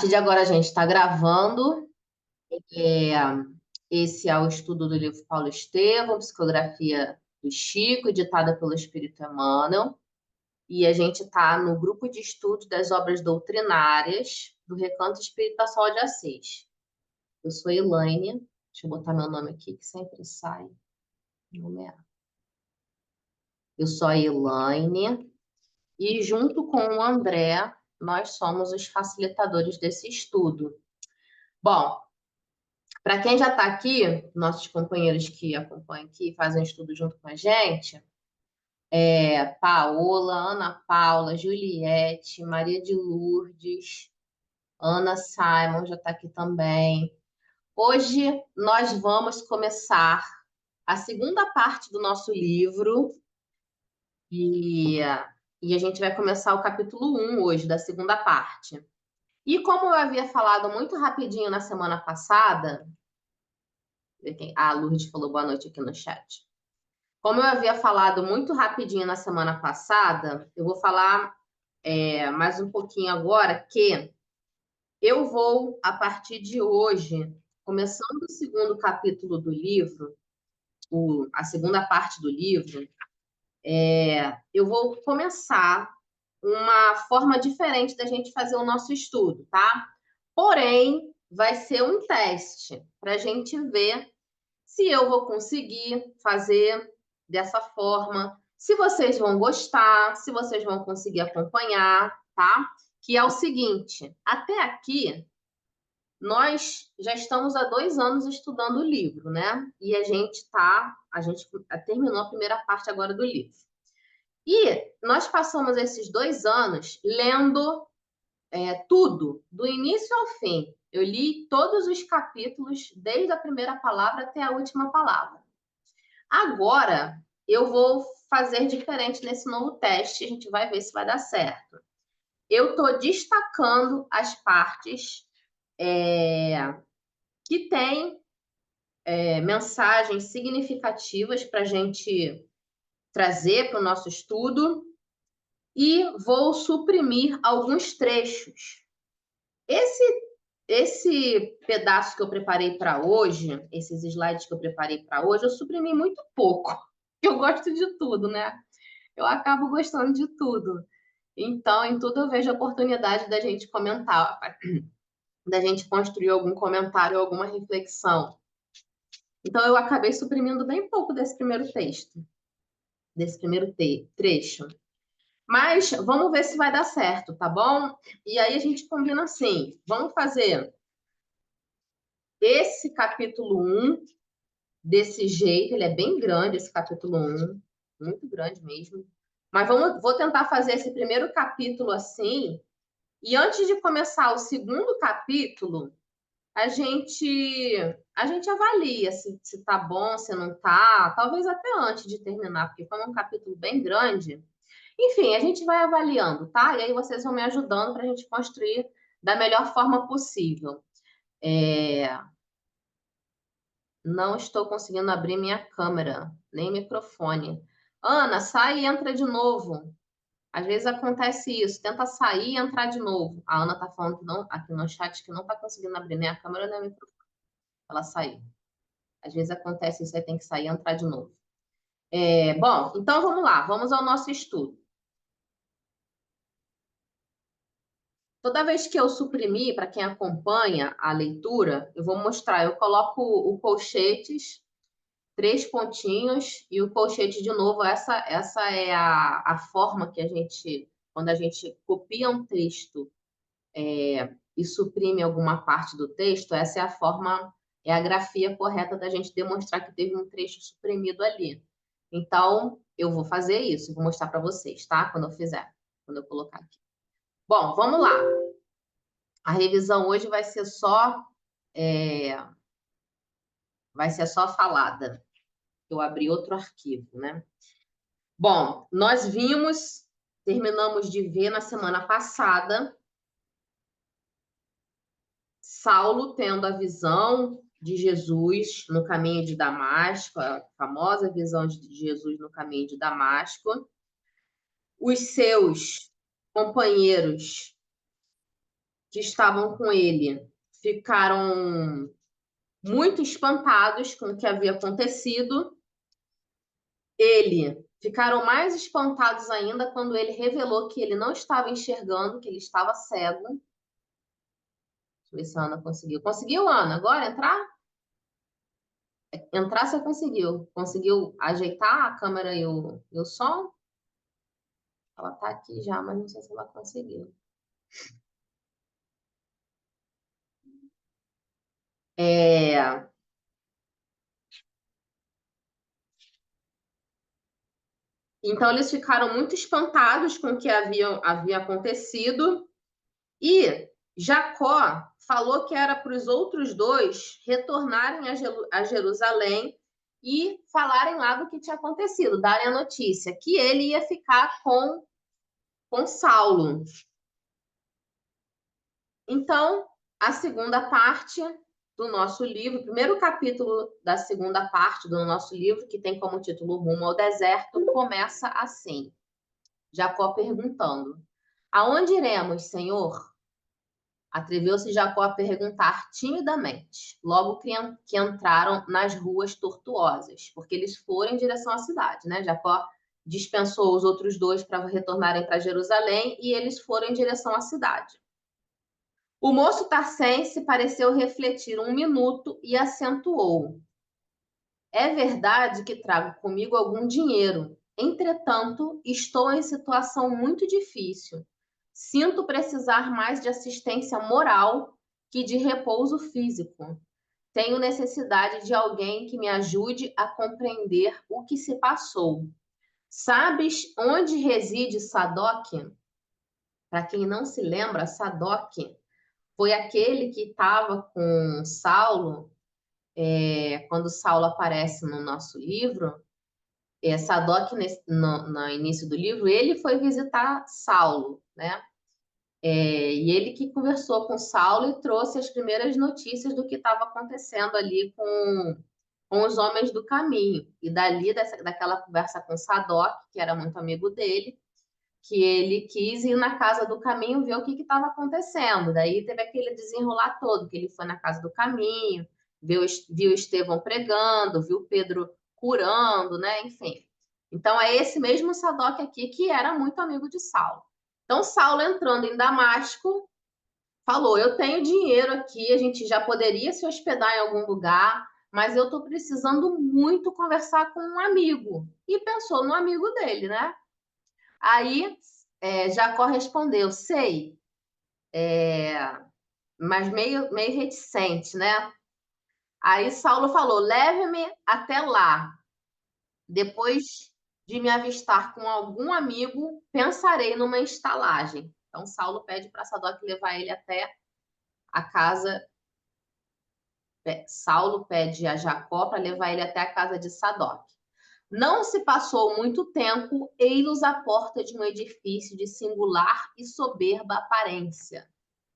partir de agora, a gente está gravando. É, esse é o estudo do livro Paulo Estevam, Psicografia do Chico, editada pelo Espírito Emmanuel. E a gente está no grupo de estudo das obras doutrinárias do Recanto Espírita Sol de Assis. Eu sou Elaine, deixa eu botar meu nome aqui, que sempre sai. Eu sou a Elaine, e junto com o André, nós somos os facilitadores desse estudo. Bom, para quem já está aqui, nossos companheiros que acompanham aqui, fazem estudo junto com a gente, Paola, Ana Paula, Juliette, Maria de Lourdes, Ana Simon já está aqui também. Hoje nós vamos começar a segunda parte do nosso livro e a gente vai começar o capítulo 1 hoje, da segunda parte. E como eu havia falado muito rapidinho na semana passada, a Lourdes falou boa noite aqui no chat. Como eu havia falado muito rapidinho na semana passada, eu vou falar mais um pouquinho agora que eu vou, a partir de hoje, começando o segundo capítulo do livro, a segunda parte do livro, eu vou começar uma forma diferente da gente fazer o nosso estudo, tá? Porém, vai ser um teste para a gente ver se eu vou conseguir fazer dessa forma, se vocês vão gostar, se vocês vão conseguir acompanhar, tá? Que é o seguinte, até aqui, nós já estamos há 2 anos estudando o livro, né? E a gente terminou a primeira parte agora do livro. E nós passamos esses 2 anos lendo tudo, do início ao fim. Eu li todos os capítulos, desde a primeira palavra até a última palavra. Agora, eu vou fazer diferente nesse novo teste, a gente vai ver se vai dar certo. Eu estou destacando as partes que têm mensagens significativas para a gente trazer para o nosso estudo e vou suprimir alguns trechos. Esse pedaço que eu preparei para hoje, esses slides que eu preparei para hoje, eu suprimi muito pouco. Eu gosto de tudo, né? Eu acabo gostando de tudo. Então, em tudo eu vejo a oportunidade da gente comentar, da gente construir algum comentário, alguma reflexão. Então, eu acabei suprimindo bem pouco desse primeiro texto, desse primeiro trecho. Mas vamos ver se vai dar certo, tá bom? E aí a gente combina assim, vamos fazer esse capítulo 1 desse jeito, ele é bem grande, esse capítulo 1, muito grande mesmo. Mas vou tentar fazer esse primeiro capítulo assim, e antes de começar o segundo capítulo, a gente avalia se tá bom, se não tá, talvez até antes de terminar, porque como é um capítulo bem grande, enfim, a gente vai avaliando, tá? E aí vocês vão me ajudando para a gente construir da melhor forma possível. Não estou conseguindo abrir minha câmera, nem microfone. Ana, sai e entra de novo. Às vezes acontece isso. Tenta sair e entrar de novo. A Ana está falando que não, aqui no chat que não está conseguindo abrir nem a câmera nem o microfone. Ela saiu. Às vezes acontece isso, aí tem que sair e entrar de novo. Bom, então vamos lá. Vamos ao nosso estudo. Toda vez que eu suprimir, para quem acompanha a leitura, eu vou mostrar. Eu coloco o colchetes, 3 pontinhos, e o colchete de novo. Essa é a forma que a gente, quando a gente copia um texto e suprime alguma parte do texto, essa é a forma, é a grafia correta da gente demonstrar que teve um trecho suprimido ali. Então, eu vou fazer isso, vou mostrar para vocês, tá? Quando eu fizer, quando eu colocar aqui. Bom, vamos lá. A revisão hoje vai ser só falada. Eu abri outro arquivo, né? Bom, nós terminamos de ver na semana passada Saulo tendo a visão de Jesus no caminho de Damasco, a famosa visão de Jesus no caminho de Damasco. Os seus companheiros que estavam com ele ficaram muito espantados com o que havia acontecido. Ficaram mais espantados ainda quando ele revelou que ele não estava enxergando, que ele estava cego. Deixa eu ver se a Ana conseguiu. Conseguiu, Ana? Agora entrar? Entrar você conseguiu. Conseguiu ajeitar a câmera e o som? Ela tá aqui já, mas não sei se ela conseguiu. Então, eles ficaram muito espantados com o que havia acontecido. E Jacó falou que era para os outros dois retornarem a Jerusalém e falarem lá do que tinha acontecido, darem a notícia, que ele ia ficar com Saulo. Então, a segunda parte do nosso livro, o primeiro capítulo da segunda parte do nosso livro, que tem como título Rumo ao Deserto, começa assim. Jacó perguntando: Aonde iremos, Senhor? Atreveu-se Jacó a perguntar timidamente, logo que entraram nas ruas tortuosas, porque eles foram em direção à cidade, né? Jacó dispensou os outros dois para retornarem para Jerusalém e eles foram em direção à cidade. O moço tarsense pareceu refletir um minuto e acentuou: É verdade que trago comigo algum dinheiro. Entretanto, estou em situação muito difícil. Sinto precisar mais de assistência moral que de repouso físico. Tenho necessidade de alguém que me ajude a compreender o que se passou. Sabes onde reside Sadoc? Para quem não se lembra, Sadoc foi aquele que estava com Saulo, quando Saulo aparece no nosso livro. Sadoc, no início do livro, ele foi visitar Saulo, né? E ele que conversou com Saulo e trouxe as primeiras notícias do que estava acontecendo ali com os homens do caminho. E dali, daquela conversa com Sadoc, que era muito amigo dele, que ele quis ir na casa do caminho ver o que estava acontecendo. Daí teve aquele desenrolar todo, que ele foi na casa do caminho, viu Estevão pregando, viu Pedro curando, né? Enfim. Então é esse mesmo Sadoc aqui que era muito amigo de Saulo. Então Saulo entrando em Damasco, falou: Eu tenho dinheiro aqui, a gente já poderia se hospedar em algum lugar, mas eu estou precisando muito conversar com um amigo. E pensou no amigo dele, né? Aí Jacó respondeu: Sei, mas meio reticente, né? Aí Saulo falou: Leve-me até lá. Depois de me avistar com algum amigo, pensarei numa estalagem. Então Saulo pede para Sadoc levar ele até a casa. Saulo pede a Jacó para levar ele até a casa de Sadoc. Não se passou muito tempo, ei-los à porta de um edifício de singular e soberba aparência.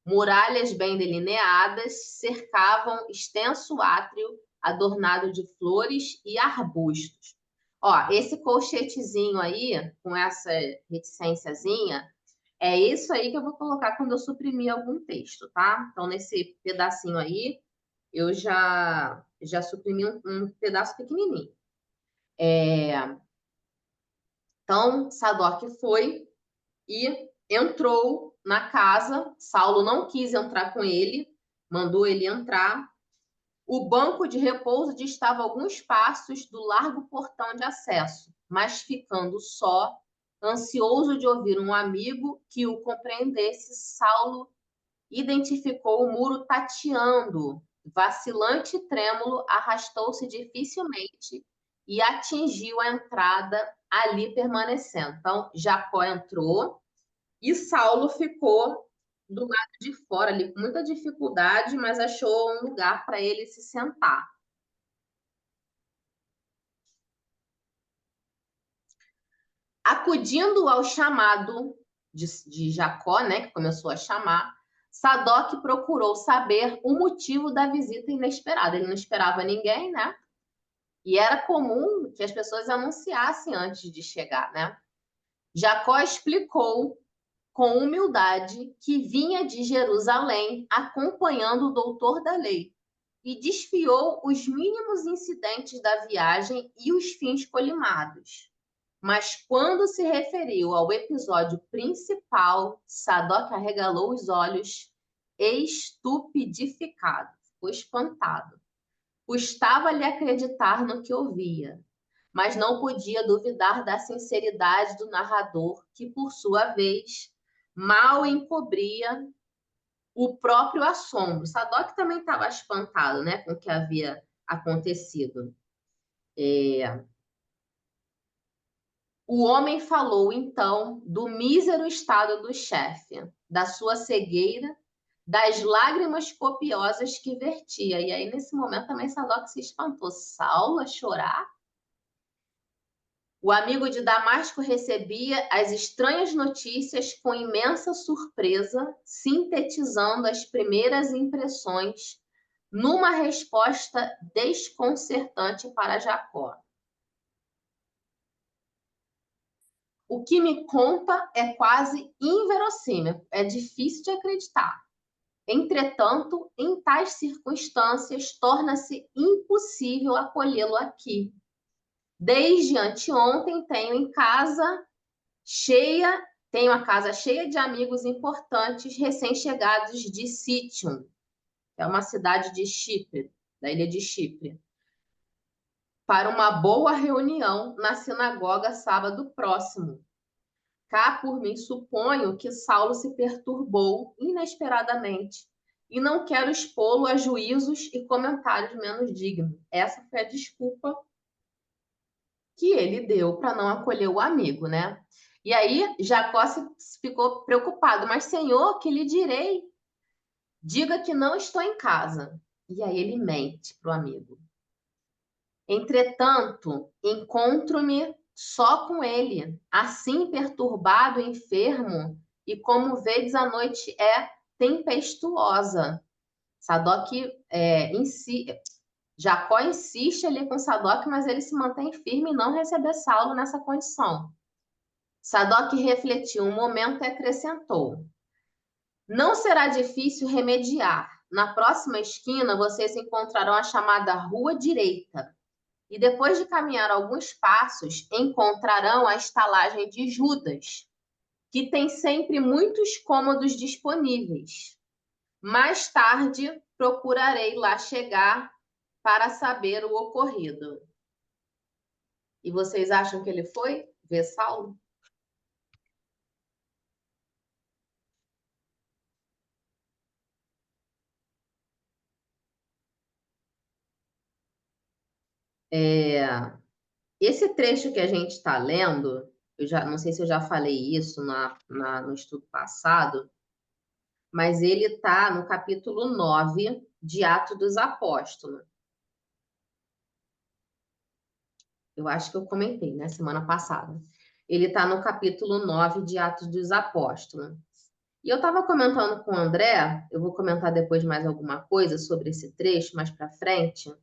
Muralhas bem delineadas cercavam extenso átrio adornado de flores e arbustos. Ó, esse colchetezinho aí, com essa reticênciazinha, é isso aí que eu vou colocar quando eu suprimir algum texto, tá? Então, nesse pedacinho aí, eu já suprimi um pedaço pequenininho. Então, Sadoc foi e entrou na casa. Saulo não quis entrar com ele, mandou ele entrar. O banco de repouso distava alguns passos do largo portão de acesso, mas ficando só, ansioso de ouvir um amigo que o compreendesse, Saulo identificou o muro tateando. Vacilante e trêmulo, arrastou-se dificilmente e atingiu a entrada, ali permanecendo. Então, Jacó entrou e Saulo ficou do lado de fora ali com muita dificuldade, mas achou um lugar para ele se sentar. Acudindo ao chamado de Jacó, né, que começou a chamar, Sadoc procurou saber o motivo da visita inesperada. Ele não esperava ninguém, né? E era comum que as pessoas anunciassem antes de chegar, né? Jacó explicou com humildade, que vinha de Jerusalém acompanhando o doutor da lei, e desfiou os mínimos incidentes da viagem e os fins colimados. Mas quando se referiu ao episódio principal, Sadoc arregalou os olhos, estupidificado, ficou espantado. Custava-lhe acreditar no que ouvia, mas não podia duvidar da sinceridade do narrador, que, por sua vez, mal encobria o próprio assombro. Sadoc também estava espantado, né, com o que havia acontecido. O homem falou, então, do mísero estado do chefe, da sua cegueira, das lágrimas copiosas que vertia. E aí, nesse momento, também Sadoc se espantou. Saulo a chorar? O amigo de Damasco recebia as estranhas notícias com imensa surpresa, sintetizando as primeiras impressões numa resposta desconcertante para Jacó. O que me conta é quase inverossímil, é difícil de acreditar. Entretanto, em tais circunstâncias, torna-se impossível acolhê-lo aqui. Desde anteontem tenho a casa cheia de amigos importantes recém-chegados de Citium, que é uma cidade de Chipre, da ilha de Chipre, para uma boa reunião na sinagoga sábado próximo. Cá por mim suponho que Saulo se perturbou inesperadamente e não quero expô-lo a juízos e comentários menos dignos. Essa foi a desculpa que ele deu para não acolher o amigo, né? E aí Jacó ficou preocupado. Mas, Senhor, que lhe direi? Diga que não estou em casa. E aí ele mente para o amigo. Entretanto, encontro-me só com ele, assim perturbado, enfermo, e como vedes, a noite é tempestuosa. Sadoc Jacó insiste ali com Sadoc, mas ele se mantém firme em não receber Saulo nessa condição. Sadoc refletiu um momento e acrescentou: não será difícil remediar. Na próxima esquina, vocês encontrarão a chamada Rua Direita. E depois de caminhar alguns passos, encontrarão a estalagem de Judas, que tem sempre muitos cômodos disponíveis. Mais tarde, procurarei lá chegar para saber o ocorrido. E vocês acham que ele foi ver Saulo? Esse trecho que a gente está lendo, eu já não sei se eu já falei isso no estudo passado, mas ele está no capítulo 9 de Atos dos Apóstolos. Eu acho que eu comentei, né, semana passada. Ele está no capítulo 9 de Atos dos Apóstolos. E eu estava comentando com o André, eu vou comentar depois mais alguma coisa sobre esse trecho, mais para frente,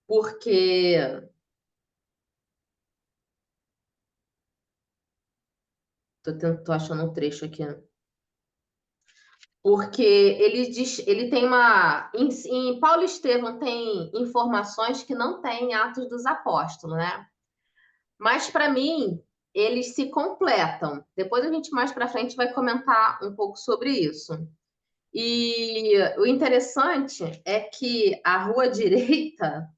porque tô achando um trecho aqui. Porque ele diz, ele tem em Paulo Estevão tem informações que não tem em Atos dos Apóstolos, né? Mas para mim eles se completam. Depois a gente mais para frente vai comentar um pouco sobre isso. E o interessante é que a Rua Direita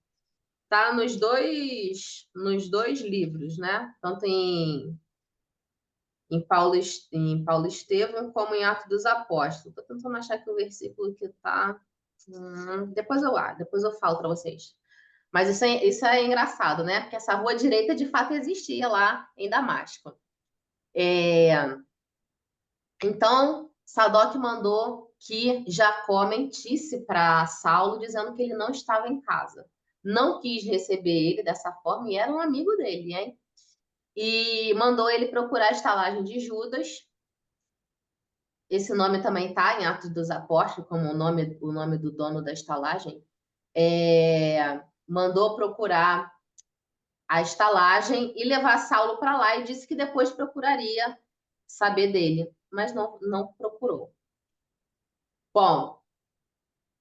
está nos dois livros, né? Tanto em Paulo Estevão como em Atos dos Apóstolos. Estou tentando achar aqui o versículo que está. Depois eu falo para vocês. Mas isso é engraçado, né? Porque essa rua direita de fato existia lá em Damasco. Então, Sadoc mandou que Jacó mentisse para Saulo, dizendo que ele não estava em casa. Não quis receber ele dessa forma e era um amigo dele, hein? E mandou ele procurar a estalagem de Judas. Esse nome também está em Atos dos Apóstolos, como o nome do dono da estalagem. Mandou procurar a estalagem e levar Saulo para lá, e disse que depois procuraria saber dele, mas não procurou. Bom,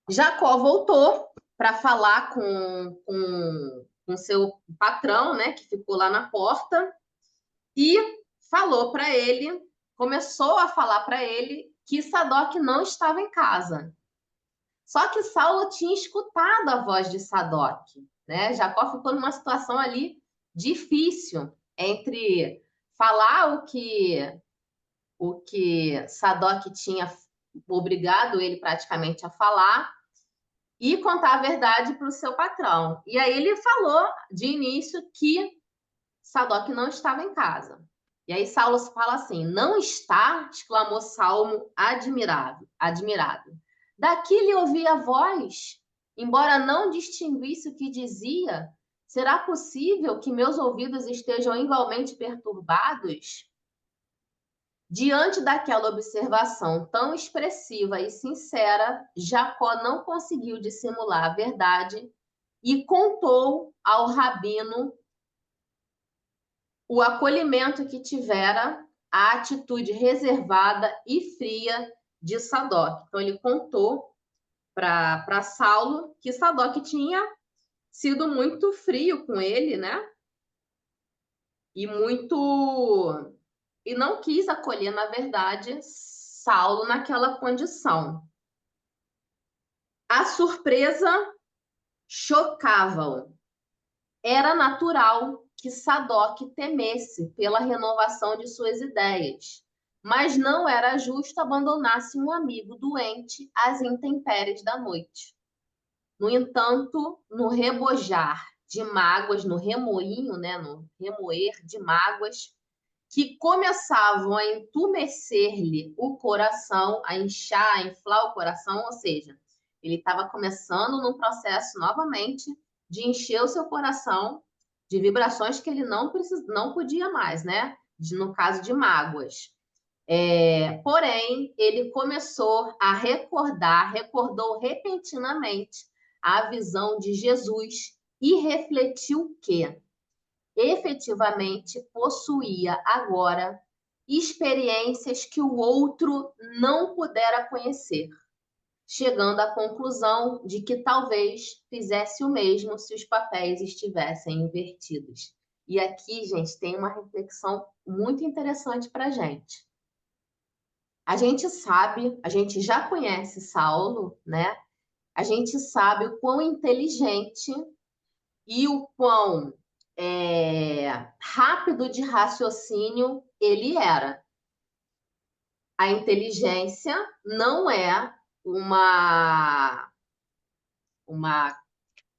Jacó voltou para falar com seu patrão, né, que ficou lá na porta, e falou para ele, começou a falar para ele que Sadoc não estava em casa. Só que Saulo tinha escutado a voz de Sadoc, né? Jacó ficou numa situação ali difícil entre falar o que Sadoc tinha obrigado ele praticamente a falar e contar a verdade para o seu patrão. E aí ele falou de início que Sadoc não estava em casa. E aí Saulo fala assim: não está? Exclamou Saulo admirado. Daqui lhe ouvi a voz, embora não distinguisse o que dizia. Será possível que meus ouvidos estejam igualmente perturbados? Diante daquela observação tão expressiva e sincera, Jacó não conseguiu dissimular a verdade e contou ao rabino o acolhimento que tivera a atitude reservada e fria de Sadoc. Então, ele contou para Saulo que Sadoc tinha sido muito frio com ele, né? E não quis acolher, na verdade, Saulo naquela condição. A surpresa chocava-o. Era natural que Sadoc temesse pela renovação de suas ideias, mas não era justo abandonar-se um amigo doente às intempéries da noite. No entanto, no rebojar de mágoas, no remoinho, né, no remoer de mágoas, que começavam a entumescer-lhe o coração, a inchar, a inflar o coração, ou seja, ele estava começando num processo novamente de encher o seu coração de vibrações que ele não podia mais, né? No caso de mágoas. Porém, ele começou a recordou repentinamente a visão de Jesus e refletiu que efetivamente possuía agora experiências que o outro não pudera conhecer, chegando à conclusão de que talvez fizesse o mesmo se os papéis estivessem invertidos. E aqui, gente, tem uma reflexão muito interessante para a gente. A gente sabe, a gente já conhece Saulo, né? A gente sabe o quão inteligente e o quão rápido de raciocínio ele era. A inteligência não é uma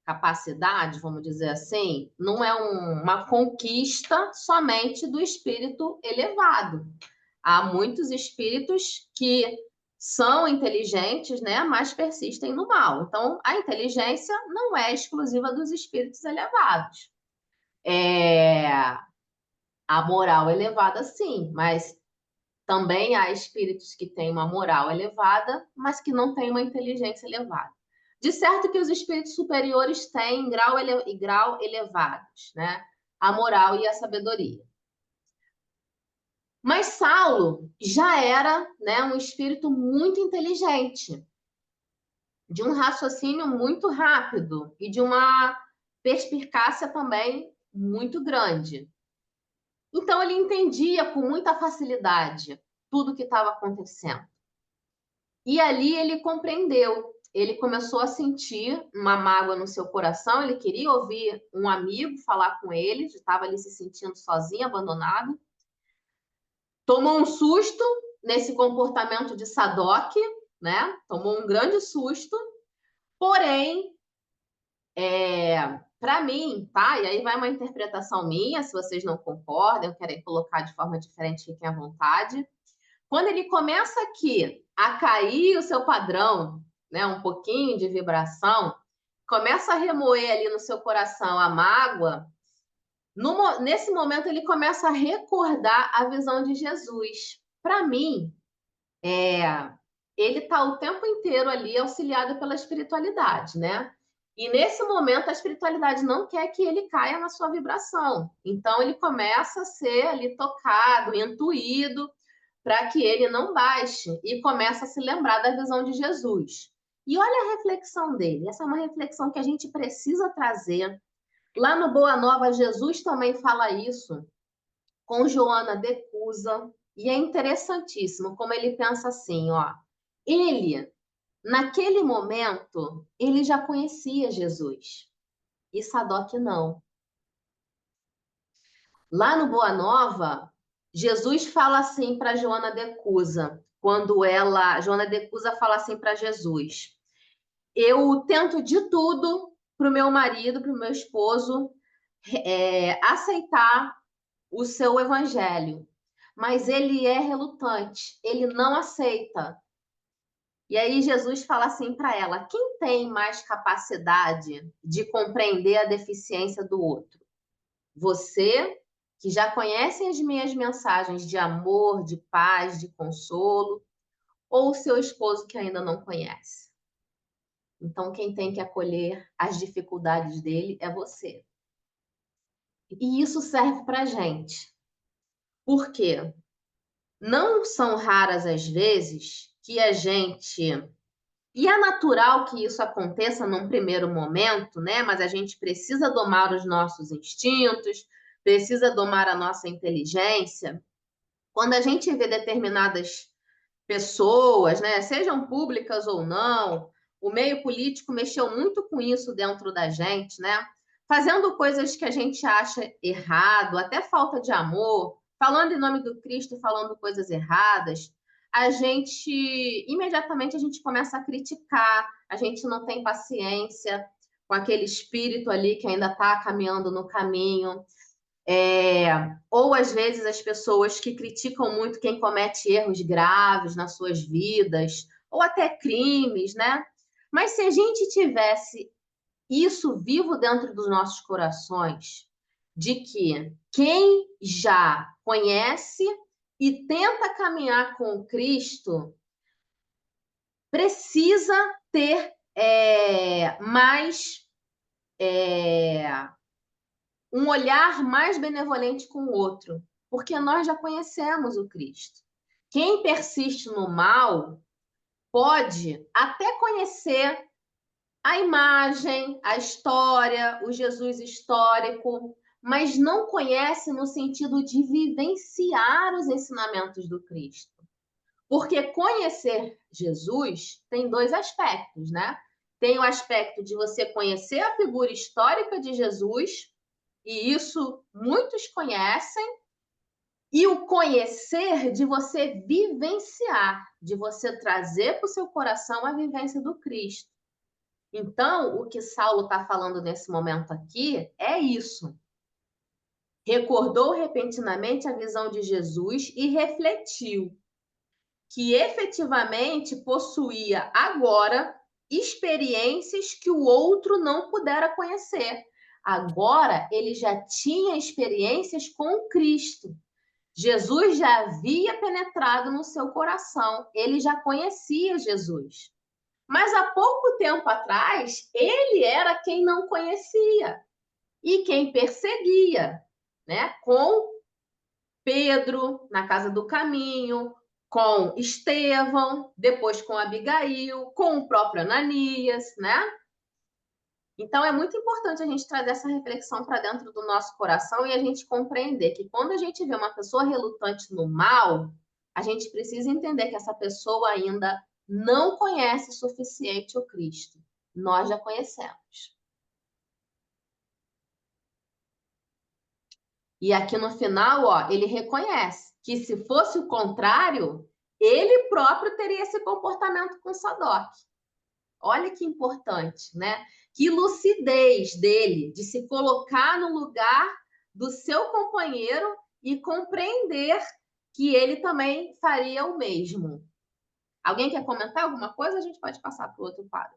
capacidade, vamos dizer assim, não é uma conquista somente do espírito elevado. Há muitos espíritos que são inteligentes, né, mas persistem no mal. Então, a inteligência não é exclusiva dos espíritos elevados. A moral elevada, sim, mas também há espíritos que têm uma moral elevada, mas que não têm uma inteligência elevada. De certo que os espíritos superiores têm grau elevados, né? A moral e a sabedoria. Mas Saulo já era, né, um espírito muito inteligente, de um raciocínio muito rápido e de uma perspicácia também muito grande. Então ele entendia com muita facilidade tudo o que estava acontecendo. E ali ele compreendeu, ele começou a sentir uma mágoa no seu coração, ele queria ouvir um amigo falar com ele, estava ali se sentindo sozinho, abandonado. Tomou um susto nesse comportamento de Sadoc, né? Tomou um grande susto, porém, para mim, tá? E aí vai uma interpretação minha, se vocês não concordam, querem colocar de forma diferente, fiquem à vontade. Quando ele começa aqui a cair o seu padrão, né, um pouquinho de vibração, começa a remoer ali no seu coração a mágoa, nesse momento ele começa a recordar a visão de Jesus. Para mim, ele está o tempo inteiro ali auxiliado pela espiritualidade, né? E nesse momento a espiritualidade não quer que ele caia na sua vibração. Então ele começa a ser ali tocado, intuído, para que ele não baixe e começa a se lembrar da visão de Jesus. E olha a reflexão dele. Essa é uma reflexão que a gente precisa trazer. Lá no Boa Nova, Jesus também fala isso com Joana de Cusa. E é interessantíssimo como ele pensa assim, ó. Ele, naquele momento, ele já conhecia Jesus. E Sadoc não. Lá no Boa Nova, Jesus fala assim para Joana de Cusa, Joana de Cusa fala assim para Jesus: eu tento de tudo para o meu marido, para o meu esposo, aceitar o seu evangelho, mas ele é relutante, ele não aceita. E aí Jesus fala assim para ela: quem tem mais capacidade de compreender a deficiência do outro? Você, que já conhece as minhas mensagens de amor, de paz, de consolo, ou o seu esposo que ainda não conhece? Então, quem tem que acolher as dificuldades dele é você. E isso serve para a gente. Por quê? Não são raras as vezes que a gente. E é natural que isso aconteça num primeiro momento, né? Mas a gente precisa domar os nossos instintos, precisa domar a nossa inteligência. Quando a gente vê determinadas pessoas, né, sejam públicas ou não, o meio político mexeu muito com isso dentro da gente, né? Fazendo coisas que a gente acha errado, até falta de amor, falando em nome do Cristo, falando coisas erradas, a gente imediatamente a gente começa a criticar, a gente não tem paciência com aquele espírito ali que ainda está caminhando no caminho. Ou às vezes as pessoas que criticam muito quem comete erros graves nas suas vidas, ou até crimes, né? Mas se a gente tivesse isso vivo dentro dos nossos corações, de que quem já conhece e tenta caminhar com Cristo precisa ter mais um olhar mais benevolente com o outro, porque nós já conhecemos o Cristo. Quem persiste no mal pode até conhecer a imagem, a história, o Jesus histórico, mas não conhece no sentido de vivenciar os ensinamentos do Cristo. Porque conhecer Jesus tem dois aspectos, né? Tem o aspecto de você conhecer a figura histórica de Jesus, e isso muitos conhecem, e o conhecer de você vivenciar, de você trazer para o seu coração a vivência do Cristo. Então, o que Saulo está falando nesse momento aqui é isso. Recordou repentinamente a visão de Jesus e refletiu que efetivamente possuía agora experiências que o outro não pudera conhecer. Agora ele já tinha experiências com Cristo. Jesus já havia penetrado no seu coração, ele já conhecia Jesus. Mas há pouco tempo atrás, ele era quem não conhecia e quem perseguia, né? Com Pedro na casa do caminho, com Estevão, depois com Abigail, com o próprio Ananias, né? Então é muito importante a gente trazer essa reflexão para dentro do nosso coração e a gente compreender que quando a gente vê uma pessoa relutante no mal, a gente precisa entender que essa pessoa ainda não conhece o suficiente o Cristo. Nós já conhecemos. E aqui no final, ó, ele reconhece que se fosse o contrário, ele próprio teria esse comportamento com Sadoc. Olha que importante, né? Que lucidez dele de se colocar no lugar do seu companheiro e compreender que ele também faria o mesmo. Alguém quer comentar alguma coisa? A gente pode passar para o outro quadro.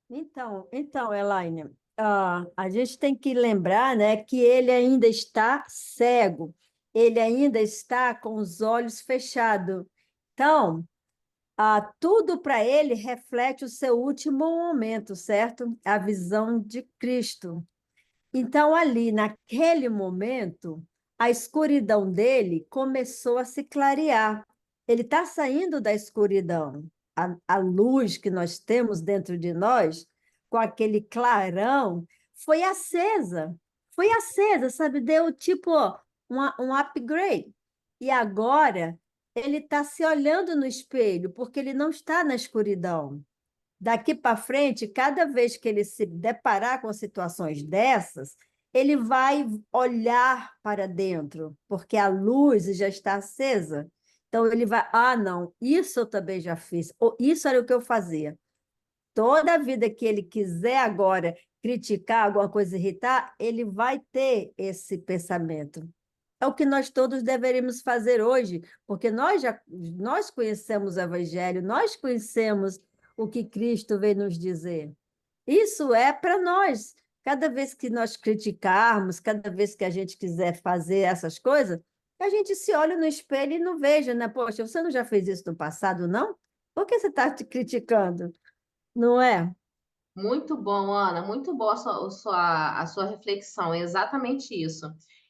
Então, Elaine, a gente tem que lembrar, né, que ele ainda está cego, ele ainda está com os olhos fechados. Então, tudo para ele reflete o seu último momento, certo? A visão de Cristo. Então, ali, naquele momento, a escuridão dele começou a se clarear. Ele está saindo da escuridão. A luz que nós temos dentro de nós, com aquele clarão, foi acesa. Foi acesa, sabe? Deu tipo um upgrade. E agora ele está se olhando no espelho, porque ele não está na escuridão. Daqui para frente, cada vez que ele se deparar com situações dessas, ele vai olhar para dentro, porque a luz já está acesa. Então, ele vai, não, isso eu também já fiz, ou isso era o que eu fazia. Toda a vida que ele quiser agora criticar alguma coisa, irritar, ele vai ter esse pensamento. É o que nós todos deveríamos fazer hoje, porque nós conhecemos o Evangelho, nós conhecemos o que Cristo veio nos dizer. Isso é para nós. Cada vez que nós criticarmos, cada vez que a gente quiser fazer essas coisas, a gente se olha no espelho e não veja, né? Poxa, você não já fez isso no passado, não? Por que você está te criticando? Não é? Muito bom, Ana, muito boa a sua reflexão, é exatamente isso.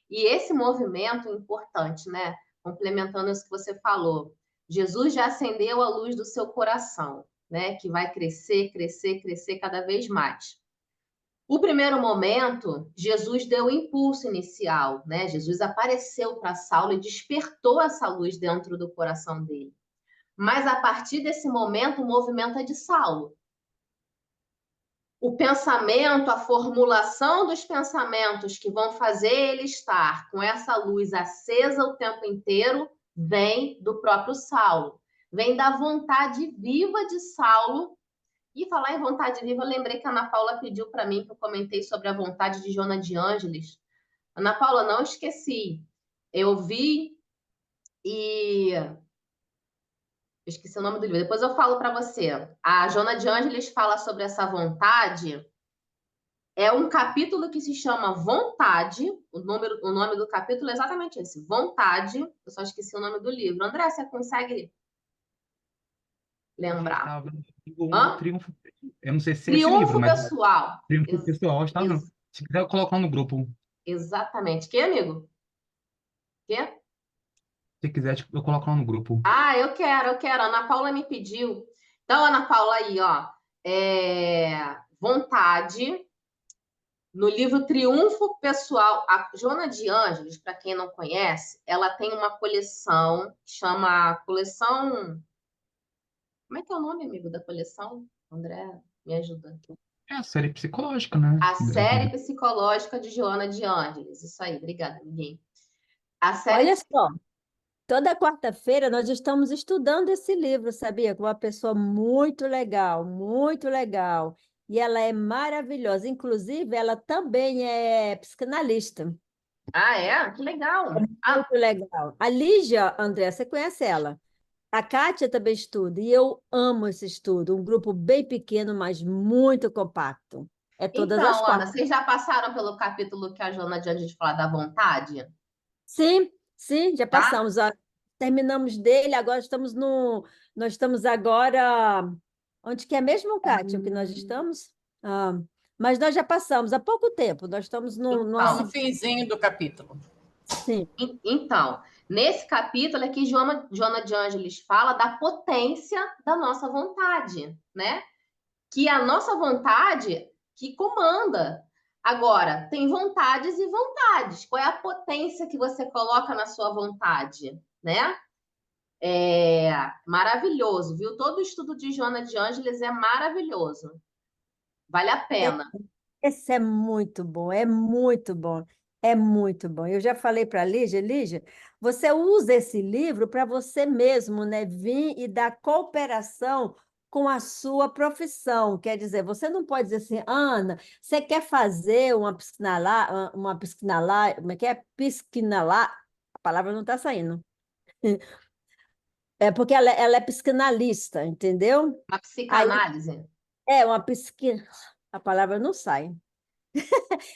E esse movimento importante, né? Complementando isso que você falou, Jesus já acendeu a luz do seu coração, né? Que vai crescer, crescer, crescer cada vez mais. O primeiro momento, Jesus deu o impulso inicial, né? Jesus apareceu para Saulo e despertou essa luz dentro do coração dele. Mas a partir desse momento, o movimento é de Saulo. O pensamento, a formulação dos pensamentos que vão fazer ele estar com essa luz acesa o tempo inteiro, vem do próprio Saulo. Vem da vontade viva de Saulo. E falar em vontade viva, eu lembrei que a Ana Paula pediu para mim, que eu comentei sobre a vontade de Joana de Ângeles. Ana Paula, não esqueci. Eu vi e esqueci o nome do livro. Depois eu falo para você. A Joana de Ângeles fala sobre essa vontade. É um capítulo que se chama Vontade. O nome do capítulo é exatamente esse, Vontade. Eu só esqueci o nome do livro. André, você consegue lembrar? Estava o Hã? Triunfo. Eu não sei se é esse livro, Triunfo mas Pessoal. Triunfo Pessoal está não. Se quiser, eu coloco lá no grupo. Exatamente. Que, amigo? Que? Se quiser, tipo, eu coloco lá no grupo. Ah, eu quero, eu quero. A Ana Paula me pediu. Então, Ana Paula, aí, ó. Vontade. No livro Triunfo Pessoal, a Joana de Ângeles, para quem não conhece, ela tem uma coleção que chama Coleção. Como é que é o nome, amigo, da coleção? André, me ajuda. É a série psicológica, né? A série psicológica de Joana de Ângeles. Isso aí, obrigada, ninguém. A série. Olha só, toda quarta-feira nós estamos estudando esse livro, sabia? Com uma pessoa muito legal, muito legal. E ela é maravilhosa. Inclusive, ela também é psicanalista. Ah, é? Que legal. Ah, Muito legal. A Lígia, André, você conhece ela? A Kátia também estuda, e eu amo esse estudo. Um grupo bem pequeno, mas muito compacto. É todas as então, Ana, quartas. vocês já passaram pelo capítulo que a Joana de Ângeles fala da vontade? Sim, sim, já Tá? passamos. Terminamos dele, agora estamos no. Nós estamos agora. Onde que é mesmo, Kátia, que nós estamos? Mas nós já passamos há pouco tempo. Nós estamos no Então, No finzinho do capítulo. Sim. Então, nesse capítulo é que Joana de Ângeles fala da potência da nossa vontade, né? Que é a nossa vontade que comanda. Agora, tem vontades e vontades. Qual é a potência que você coloca na sua vontade, né? É maravilhoso, viu? Todo o estudo de Joana de Ângeles é maravilhoso. Vale a pena. Esse é muito bom, é muito bom, é muito bom. Eu já falei para a Lígia, Lígia, você usa esse livro para você mesmo, né, vir e dar cooperação com a sua profissão. Quer dizer, você não pode dizer assim, Ana, você quer fazer como é que é? Piscinalá, a palavra não está saindo. É porque ela é psicanalista, entendeu? Uma Aí psicanálise. é uma psique... A palavra não sai.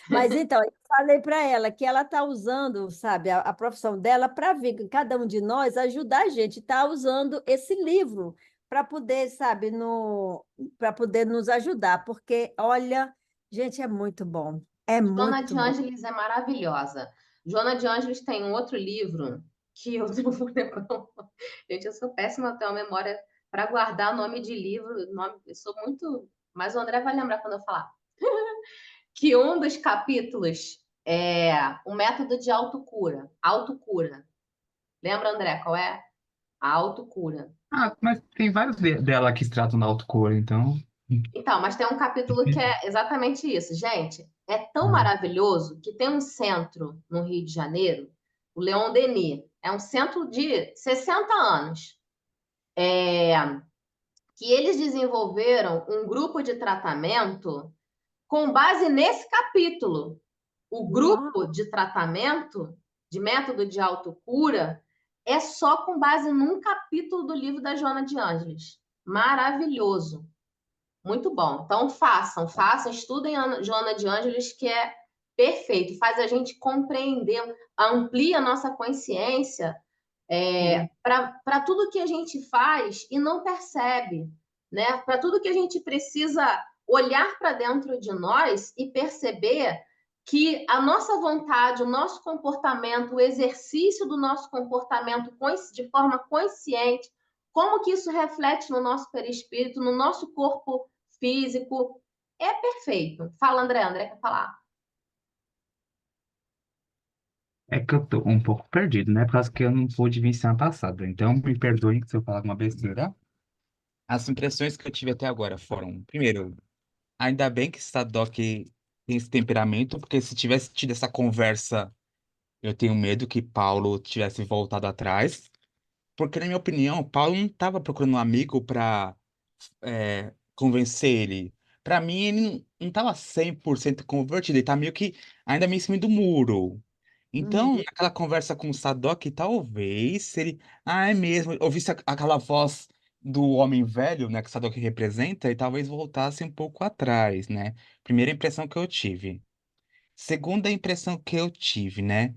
Mas então, eu falei para ela que ela está usando, sabe, a profissão dela para vir, cada um de nós, ajudar a gente, está usando esse livro para poder, sabe, no, para poder nos ajudar, porque, olha, gente, é muito bom. É Joana de muito bom. Ângeles é maravilhosa. Joana de Ângeles tem um outro livro que eu não vou lembrar. Gente, eu sou péssima até a memória para guardar nome de livro. Nome, eu sou muito. Mas o André vai lembrar quando eu falar. Que um dos capítulos é o método de autocura. Autocura. Lembra, André, qual é? A autocura. Ah, mas tem vários dela que se tratam da autocura, então. Então, mas tem um capítulo que é exatamente isso. Gente, é tão Hum. maravilhoso que tem um centro no Rio de Janeiro, o Leon Denis. É um centro de 60 anos, que eles desenvolveram um grupo de tratamento com base nesse capítulo. O grupo Uau! de tratamento, de método de autocura, é só com base num capítulo do livro da Joana de Ângeles. Maravilhoso. Muito bom. Então façam, estudem a Joana de Ângeles, que é perfeito, faz a gente compreender, amplia a nossa consciência Sim. para tudo que a gente faz e não percebe, né? Para tudo que a gente precisa olhar para dentro de nós e perceber que a nossa vontade, o nosso comportamento, o exercício do nosso comportamento de forma consciente, como que isso reflete no nosso perispírito, no nosso corpo físico, é perfeito. Fala, André. André quer falar. É que eu tô um pouco perdido, né? Por causa que eu não pude vir semana passada. Então, me perdoem se eu falar alguma besteira. As impressões que eu tive até agora foram, primeiro, ainda bem que Sadoc tem esse temperamento, porque se tivesse tido essa conversa, eu tenho medo que Paulo tivesse voltado atrás. Porque, na minha opinião, Paulo não estava procurando um amigo para convencer ele. Para mim, ele não estava 100% convertido, ele tá meio que ainda meio em cima do muro. Então, Uhum. naquela conversa com o Sadoc, talvez se ele, é mesmo, ouvisse aquela voz do homem velho, né, que o Sadoc representa, e talvez voltasse um pouco atrás, né? Primeira impressão que eu tive. Segunda impressão que eu tive, né?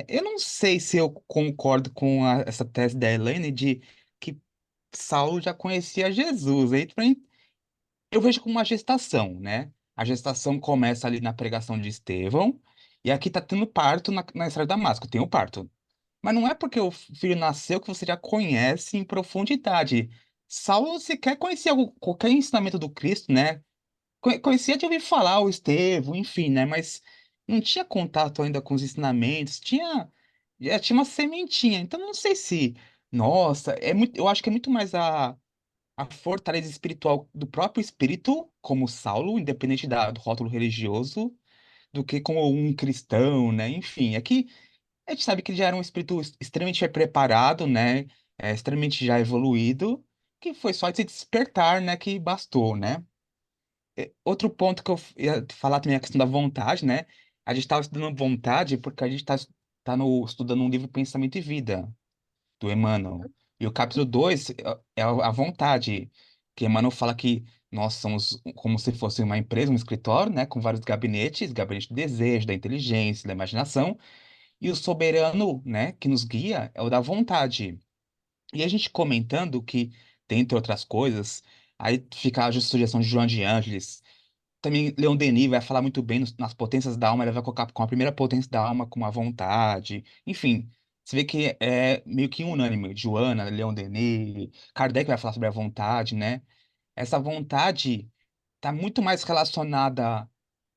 Eu não sei se eu concordo com essa tese da Helene de que Saulo já conhecia Jesus. Aí, pra mim, eu vejo como uma gestação, né? A gestação começa ali na pregação de Estevão, e aqui tá tendo parto na história de Damasco, tem o parto. Mas não é porque o filho nasceu que você já conhece em profundidade. Saulo sequer conhecia qualquer ensinamento do Cristo, né? Conhecia de ouvir falar o Estevão, enfim, né? Mas não tinha contato ainda com os ensinamentos, já tinha uma sementinha. Então não sei se, nossa, eu acho que é muito mais a fortaleza espiritual do próprio espírito, como Saulo, independente do rótulo religioso, do que como um cristão, né? Enfim, é que a gente sabe que ele já era um espírito extremamente preparado, né? Extremamente já evoluído, que foi só esse despertar, né? Que bastou, né? Outro ponto que eu ia falar também é a questão da vontade, né? A gente estava estudando vontade porque a gente tá estudando um livro Pensamento e Vida, do Emmanuel. E o capítulo 2 é a vontade, que Emmanuel fala que nós somos como se fosse uma empresa, um escritório, né? Com vários gabinetes, gabinete do desejo, da inteligência, da imaginação. E o soberano, né? Que nos guia é o da vontade. E a gente comentando que, dentre outras coisas, aí fica a sugestão de João de Ângeles, também Leon Denis vai falar muito bem nas potências da alma, ele vai colocar com a primeira potência da alma como a vontade. Enfim, você vê que é meio que unânime. Joana, Leon Denis, Kardec vai falar sobre a vontade, né? Essa vontade está muito mais relacionada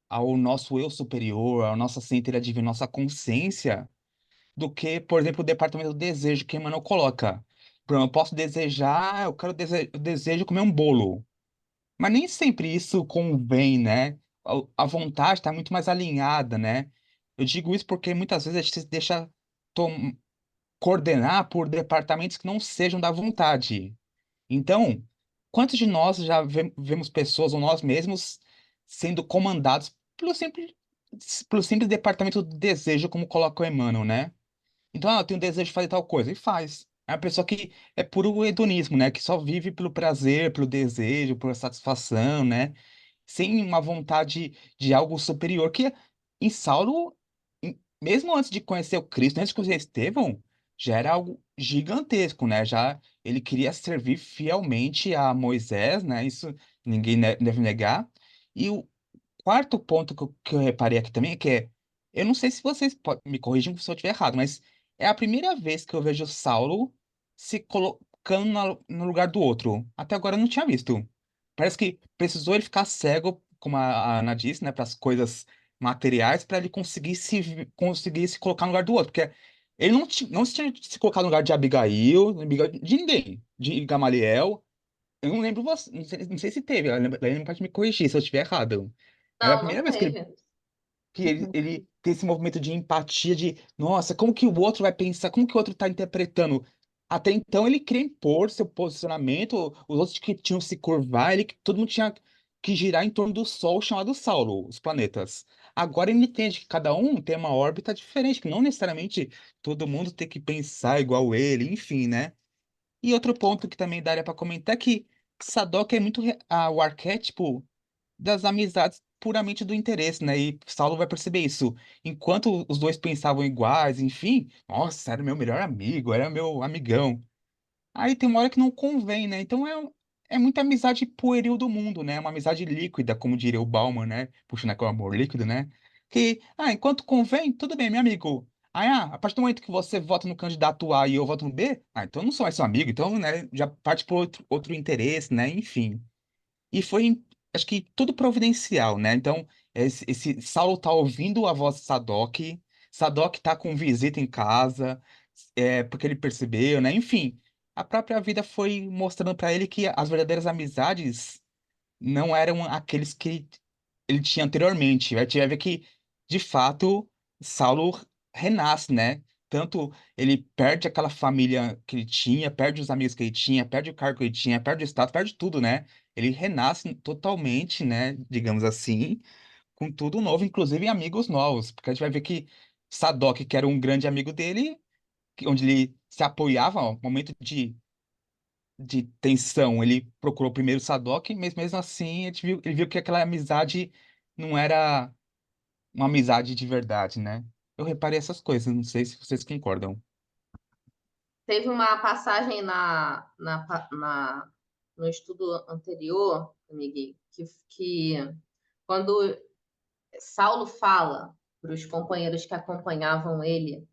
ao nosso eu superior, à nossa centelha divina, nossa consciência, do que, por exemplo, o departamento do desejo que Emmanuel coloca. Por exemplo, eu posso desejar, eu desejo comer um bolo. Mas nem sempre isso convém, né? A vontade está muito mais alinhada, né? Eu digo isso porque muitas vezes a gente se deixa coordenar por departamentos que não sejam da vontade. Então, quantos de nós já vemos pessoas ou nós mesmos sendo comandados pelo simples departamento do desejo, como coloca o Emmanuel, né? Então, eu tenho desejo de fazer tal coisa, e faz. É uma pessoa que é puro hedonismo, né? Que só vive pelo prazer, pelo desejo, por satisfação, né? Sem uma vontade de algo superior, que em Saulo, mesmo antes de conhecer o Cristo, antes de conhecer Estevão, já era algo gigantesco, né? Já ele queria servir fielmente a Moisés, né? Isso ninguém deve negar. E o quarto ponto que eu reparei aqui também é eu não sei se vocês me corrigam se eu estiver errado, mas é a primeira vez que eu vejo Saulo se colocando no lugar do outro. Até agora eu não tinha visto. Parece que precisou ele ficar cego, como a Ana disse, né, para as coisas materiais, para ele conseguir se colocar no lugar do outro. Porque ele não se tinha se colocado no lugar de Abigail, de ninguém, de Gamaliel. Eu não lembro você, não sei se teve, a Helena pode me corrigir se eu estiver errado. Mas é a Não, não primeira vez que teve. ele tem esse movimento de empatia, de, nossa, como que o outro vai pensar, como que o outro tá interpretando. Até então ele queria impor seu posicionamento, os outros que tinham que se curvar, todo mundo tinha que girar em torno do Sol chamado Saulo, os planetas. Agora ele entende que cada um tem uma órbita diferente, que não necessariamente todo mundo tem que pensar igual ele, enfim, né? E outro ponto que também daria para comentar é que Sadok é muito o arquétipo das amizades puramente do interesse, né? E Saulo vai perceber isso. Enquanto os dois pensavam iguais, enfim, nossa, era meu melhor amigo, era meu amigão. Aí tem uma hora que não convém, né? Então é muita amizade pueril do mundo, né? Uma amizade líquida, como diria o Bauman, né? Puxando aquele amor líquido, né? Que, enquanto convém, tudo bem, meu amigo. Aí, a partir do momento que você vota no candidato A e eu voto no B, então eu não sou mais seu amigo, então, né, já parte por outro interesse, né? Enfim. E foi, acho que tudo providencial, né? Então, esse Saulo tá ouvindo a voz de Sadok, Sadok tá com visita em casa, porque ele percebeu, né? Enfim, a própria vida foi mostrando para ele que as verdadeiras amizades não eram aqueles que ele tinha anteriormente. A gente vai ver que, de fato, Saulo renasce, né? Tanto ele perde aquela família que ele tinha, perde os amigos que ele tinha, perde o cargo que ele tinha, perde o status, perde tudo, né? Ele renasce totalmente, né? Digamos assim, com tudo novo, inclusive amigos novos. Porque a gente vai ver que Sadok, que era um grande amigo dele, onde ele se apoiava, ó, momento de tensão, ele procurou primeiro Sadok, mas mesmo assim ele viu que aquela amizade não era uma amizade de verdade, né? Eu reparei essas coisas, não sei se vocês concordam. Teve uma passagem no estudo anterior, Miguel, que quando Saulo fala para os companheiros que acompanhavam ele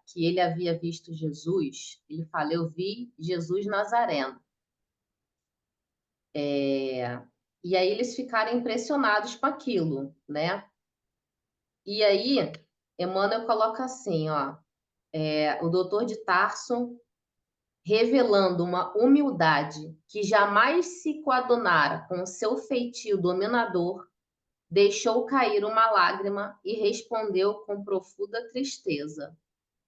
que ele havia visto Jesus, ele fala: Eu vi Jesus Nazareno. E aí eles ficaram impressionados com aquilo, né? E aí, Emmanuel coloca assim, ó, o doutor de Tarso revelando uma humildade que jamais se coadunara com o seu feitio dominador, deixou cair uma lágrima e respondeu com profunda tristeza: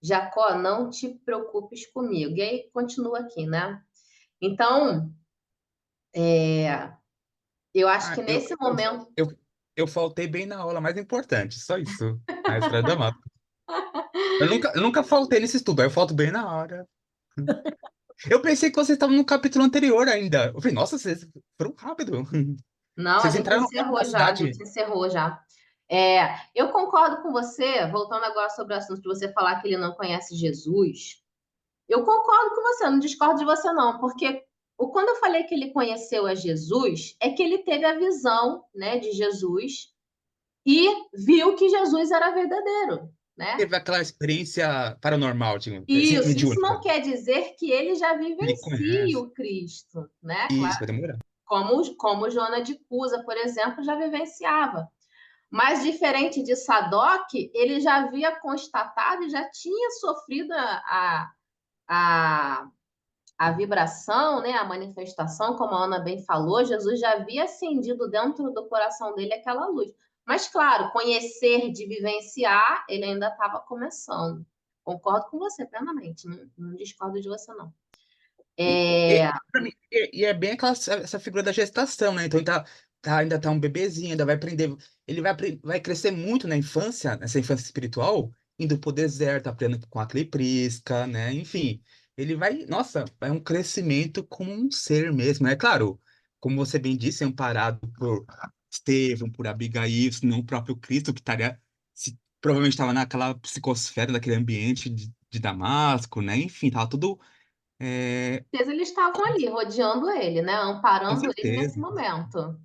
Jacó, não te preocupes comigo. E aí continua aqui, né? Então, eu acho Ah, que eu, nesse eu, momento. eu, eu faltei bem na aula mais importante, só isso. Na Estrada da Mata. Eu nunca faltei nesse estudo, aí eu falto bem na hora. Eu pensei que vocês estavam no capítulo anterior ainda. Eu falei, nossa, vocês foram rápido. Não, a Vocês gente entraram encerrou na já, a cidade. gente encerrou já. Eu concordo com você, voltando agora sobre o assunto de você falar que ele não conhece Jesus. Eu concordo com você, eu não discordo de você, não, porque quando eu falei que ele conheceu a Jesus, é que ele teve a visão, né, de Jesus e viu que Jesus era verdadeiro, né? Teve aquela experiência paranormal, tipo, assim, Isso não mediúnica. quer dizer que ele já Ele vivencia conhece. o Cristo, né? Isso, Claro, vai demorar. como Joana de Cusa, por exemplo, já vivenciava. Mas diferente de Sadoc, ele já havia constatado e já tinha sofrido a, a vibração, né, a manifestação, como a Ana bem falou, Jesus já havia acendido dentro do coração dele aquela luz. Mas, claro, conhecer de vivenciar, ele ainda estava começando. Concordo com você plenamente, não discordo de você, não. Pra mim, e é bem essa figura da gestação, né? Então ele ainda tá um bebezinho, ainda vai aprender. Ele vai crescer muito na infância, nessa infância espiritual, indo pro deserto, aprendendo com a Prisca, né? Enfim, ele vai, nossa, vai um crescimento como um ser mesmo. É claro, como você bem disse, é amparado por Estevão, por Abigail, não o próprio Cristo, que estaria, provavelmente estava naquela psicosfera, daquele ambiente de Damasco, né? Enfim, tava tudo É, certeza eles estavam ali, rodeando ele, né? com Amparando ele nesse certeza, momento.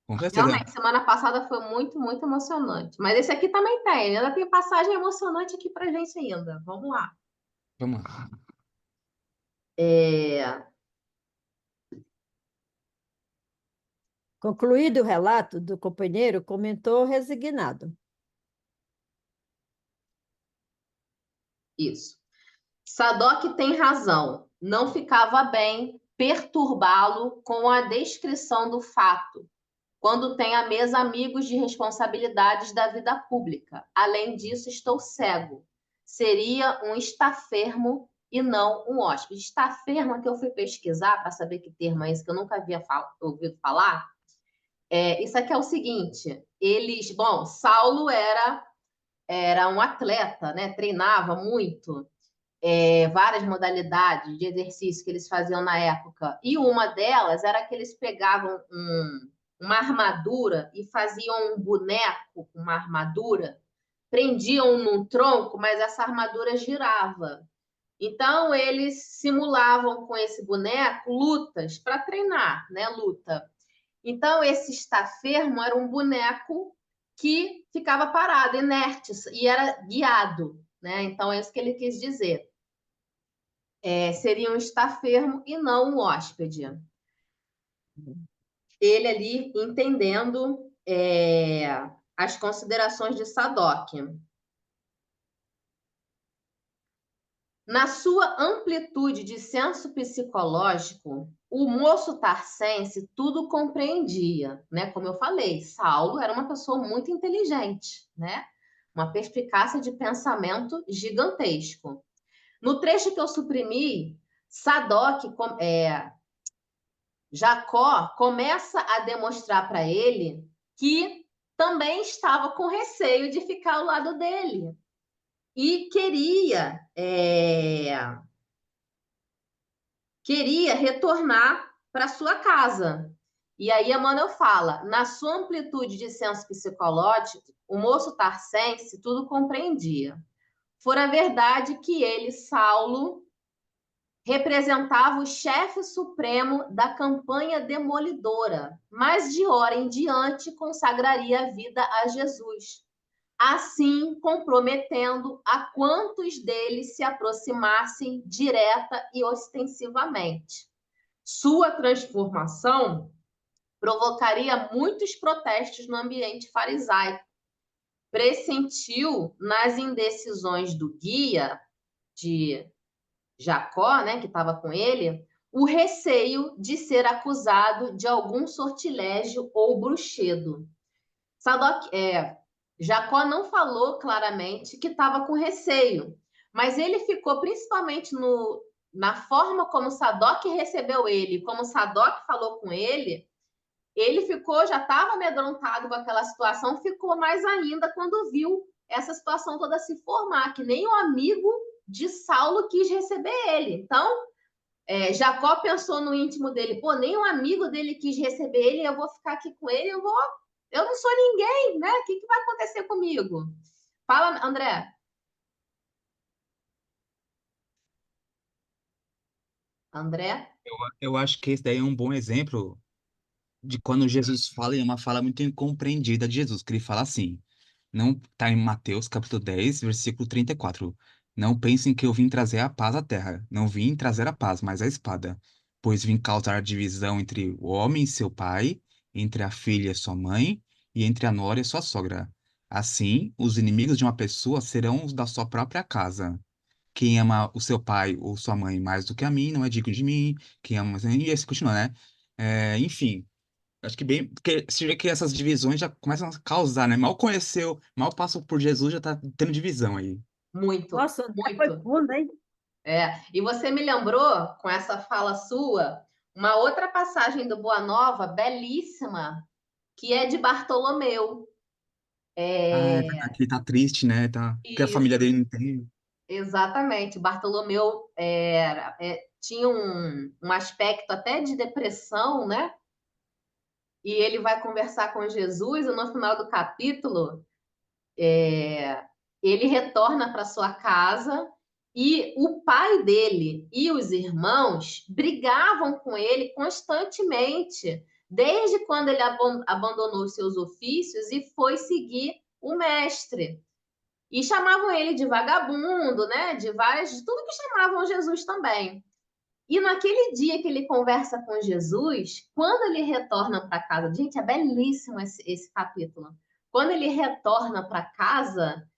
com certeza. Realmente, semana passada foi muito, muito emocionante. Mas esse aqui também tem, ainda tem passagem emocionante aqui pra gente ainda. Vamos lá. Vamos lá. É, Concluído o relato do companheiro, comentou resignado. isso. Sadoc tem razão. Não ficava bem perturbá-lo com a descrição do fato, quando tem à mesa amigos de responsabilidades da vida pública. Além disso, estou cego. Seria um estafermo e não um hóspede. Estafermo é que eu fui pesquisar para saber que termo é esse, que eu nunca havia ouvido falar. Isso aqui é o seguinte: bom, Saulo era um atleta, né? Treinava muito, várias modalidades de exercício que eles faziam na época. E uma delas era que eles pegavam uma armadura e faziam um boneco com uma armadura, prendiam num tronco, mas essa armadura girava. Então, eles simulavam com esse boneco lutas para treinar, né? Luta. Então, esse estafermo era um boneco que ficava parado, inerte, e era guiado, né? Então, é isso que ele quis dizer. Seria um estafermo e não um hóspede. Ele ali entendendo as considerações de Sadoc. Na sua amplitude de senso psicológico, o moço tarcense tudo compreendia, né? Como eu falei, Saulo era uma pessoa muito inteligente, né? Uma perspicácia de pensamento gigantesco. No trecho que eu suprimi, Sadoc, Jacó começa a demonstrar para ele que também estava com receio de ficar ao lado dele e queria retornar para sua casa. E aí Emmanuel fala, na sua amplitude de senso psicológico, o moço tarcense tudo compreendia. Fora verdade que ele, Saulo, representava o chefe supremo da campanha demolidora, mas de hora em diante consagraria a vida a Jesus, assim comprometendo a quantos deles se aproximassem direta e ostensivamente. Sua transformação provocaria muitos protestos no ambiente farisaico. Pressentiu nas indecisões do guia de Jacó, né, que estava com ele, o receio de ser acusado de algum sortilégio ou bruxedo. Jacó não falou claramente que estava com receio, mas ele ficou principalmente na forma como Sadoc recebeu ele, como Sadoc falou com ele ficou, já estava amedrontado com aquela situação, ficou mais ainda quando viu essa situação toda se formar, que nem o amigo de Saulo quis receber ele. Então, Jacó pensou no íntimo dele, pô, nem um amigo dele quis receber ele, eu vou ficar aqui com ele, eu não sou ninguém, né? O que vai acontecer comigo? Fala, André. André? Eu acho que esse daí é um bom exemplo de quando Jesus fala, e é uma fala muito incompreendida de Jesus, que ele fala assim, não está em Mateus capítulo 10 versículo 34. Não pensem que eu vim trazer a paz à terra. Não vim trazer a paz, mas a espada. Pois vim causar divisão entre o homem e seu pai, entre a filha e sua mãe, e entre a nora e sua sogra. Assim, os inimigos de uma pessoa serão os da sua própria casa. Quem ama o seu pai ou sua mãe mais do que a mim não é digno de mim. Quem ama... E assim continua, né? Enfim, acho que bem, porque você vê que essas divisões já começam a causar, né? Mal conheceu, mal passou por Jesus, já tá tendo divisão aí. Muito, Nossa, André foi muito. fundo, hein? E você me lembrou, com essa fala sua, uma outra passagem do Boa Nova, belíssima, que é de Bartolomeu. Ah, é verdade, ele tá triste, né? Tá... Porque a família Isso, dele não tem. exatamente. Bartolomeu tinha um aspecto até de depressão, né? E ele vai conversar com Jesus, e no final do capítulo, ele retorna para sua casa E o pai dele e os irmãos brigavam com ele constantemente, desde quando ele abandonou seus ofícios e foi seguir o mestre. E chamavam ele de vagabundo, né? De tudo que chamavam Jesus também. E naquele dia que ele conversa com Jesus, quando ele retorna para casa, gente, é belíssimo esse capítulo. Quando ele retorna para casa,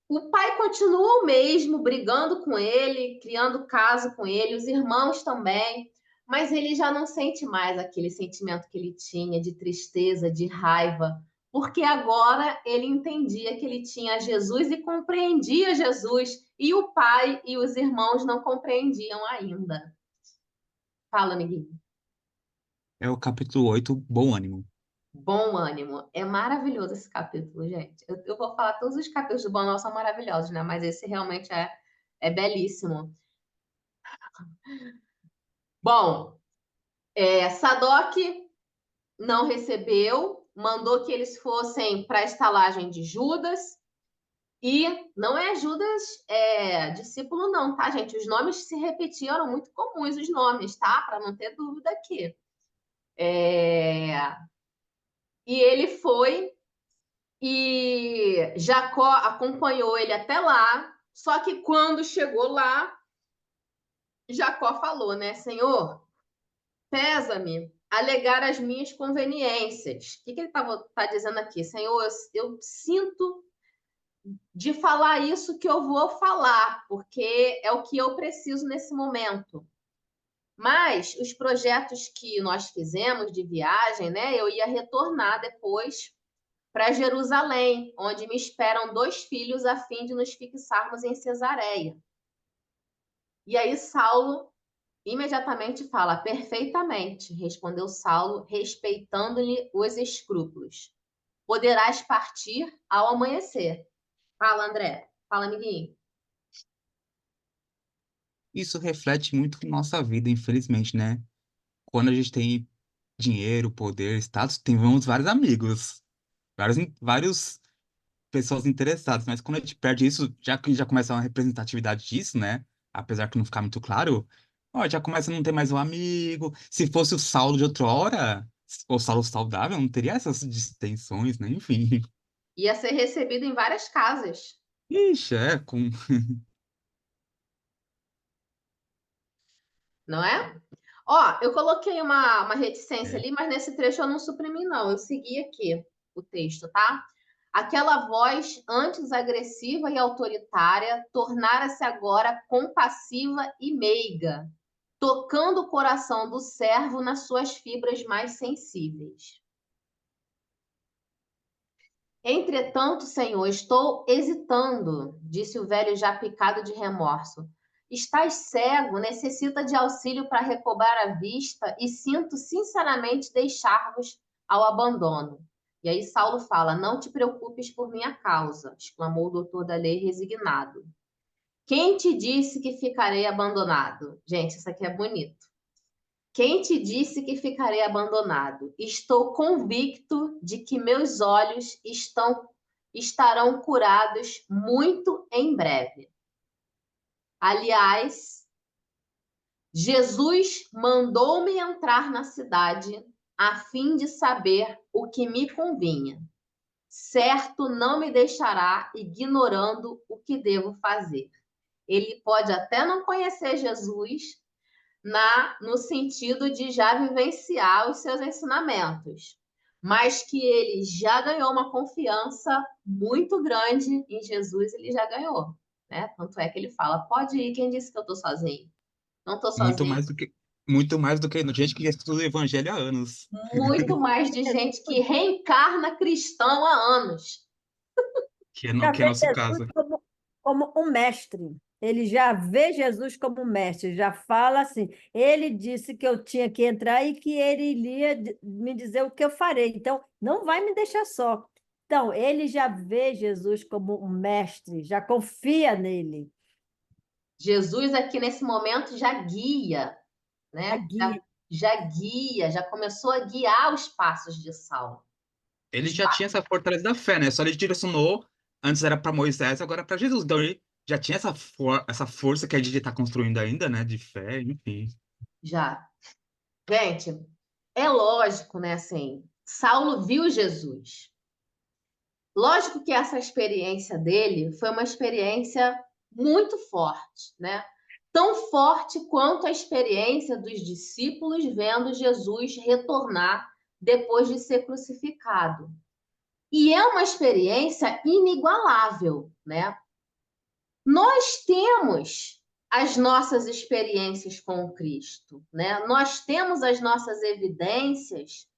o pai continua o mesmo, brigando com ele, criando caso com ele, os irmãos também, mas ele já não sente mais aquele sentimento que ele tinha de tristeza, de raiva, porque agora ele entendia que ele tinha Jesus e compreendia Jesus, e o pai e os irmãos não compreendiam ainda. Fala, amiguinho. É o capítulo 8, Bom Ânimo. Bom ânimo. É maravilhoso esse capítulo, gente. Eu vou falar todos os capítulos do Bom Ânimo são maravilhosos, né? Mas esse realmente é belíssimo. Bom, Sadoc não recebeu, mandou que eles fossem para a estalagem de Judas. E não é Judas discípulo, não, tá, gente? Os nomes se repetiam, eram muito comuns os nomes, tá? Para não ter dúvida aqui. E ele foi e Jacó acompanhou ele até lá. Só que quando chegou lá, Jacó falou, né? Senhor, pesa-me alegar as minhas conveniências. O que ele tá dizendo aqui? Senhor, eu sinto de falar isso que eu vou falar, porque é o que eu preciso nesse momento. Mas os projetos que nós fizemos de viagem, né? Eu ia retornar depois para Jerusalém, onde me esperam 2 filhos a fim de nos fixarmos em Cesareia. E aí Saulo imediatamente fala, perfeitamente, respondeu Saulo, respeitando-lhe os escrúpulos. Poderás partir ao amanhecer. Fala, André. Fala, amiguinho. Isso reflete muito nossa vida, infelizmente, né? Quando a gente tem dinheiro, poder, status, temos vários amigos, vários pessoas interessadas, mas quando a gente perde isso, já que já começa uma representatividade disso, né? Apesar que não ficar muito claro, ó, já começa a não ter mais um amigo. Se fosse o Saulo de outra hora, o Saulo saudável, não teria essas distensões, né? Enfim. Ia ser recebido em várias casas, Ixi, não é? Ó, eu coloquei uma reticência é. ali, mas nesse trecho eu não suprimi, não. Eu segui aqui o texto, tá? Aquela voz antes agressiva e autoritária tornara-se agora compassiva e meiga, tocando o coração do servo nas suas fibras mais sensíveis. Entretanto, Senhor, estou hesitando, disse o velho já picado de remorso. Estás cego, necessita de auxílio para recobrar a vista e sinto sinceramente deixar-vos ao abandono. E aí Saulo fala: Não te preocupes por minha causa, exclamou o doutor da lei resignado. Quem te disse que ficarei abandonado? Gente, isso aqui é bonito. Quem te disse que ficarei abandonado? Estou convicto de que meus olhos estarão curados muito em breve. Aliás, Jesus mandou-me entrar na cidade a fim de saber o que me convinha. Certo, não me deixará ignorando o que devo fazer. Ele pode até não conhecer Jesus, no sentido de já vivenciar os seus ensinamentos, mas que ele já ganhou uma confiança muito grande em Jesus, ele já ganhou, né? Tanto é que ele fala: pode ir, quem disse que eu estou sozinho? Não estou Muito sozinho. mais do que, muito mais do que gente que estuda o evangelho há anos. Muito mais de gente que reencarna cristão há anos. Já Que é vê nosso Jesus caso. como um mestre. Ele já vê Jesus como um mestre, já fala assim. Ele disse que eu tinha que entrar e que ele iria me dizer o que eu farei. Então, não vai me deixar só. Então, ele já vê Jesus como um mestre, já confia nele. Jesus aqui nesse momento já guia, A né? Já, guia. já guia, já começou a guiar os passos de Saulo. Ele Os já tinha essa fortaleza da fé, né? Só ele direcionou, antes era para Moisés, agora para Jesus. Então ele Já tinha essa força que a gente está construindo ainda, né? De fé, enfim. Já. Gente, é lógico, né? Assim, Saulo viu Jesus. Lógico que essa experiência dele foi uma experiência muito forte, né? Tão forte quanto a experiência dos discípulos vendo Jesus retornar depois de ser crucificado. E é uma experiência inigualável, né? Nós temos as nossas experiências com Cristo, né? Nós temos as nossas evidências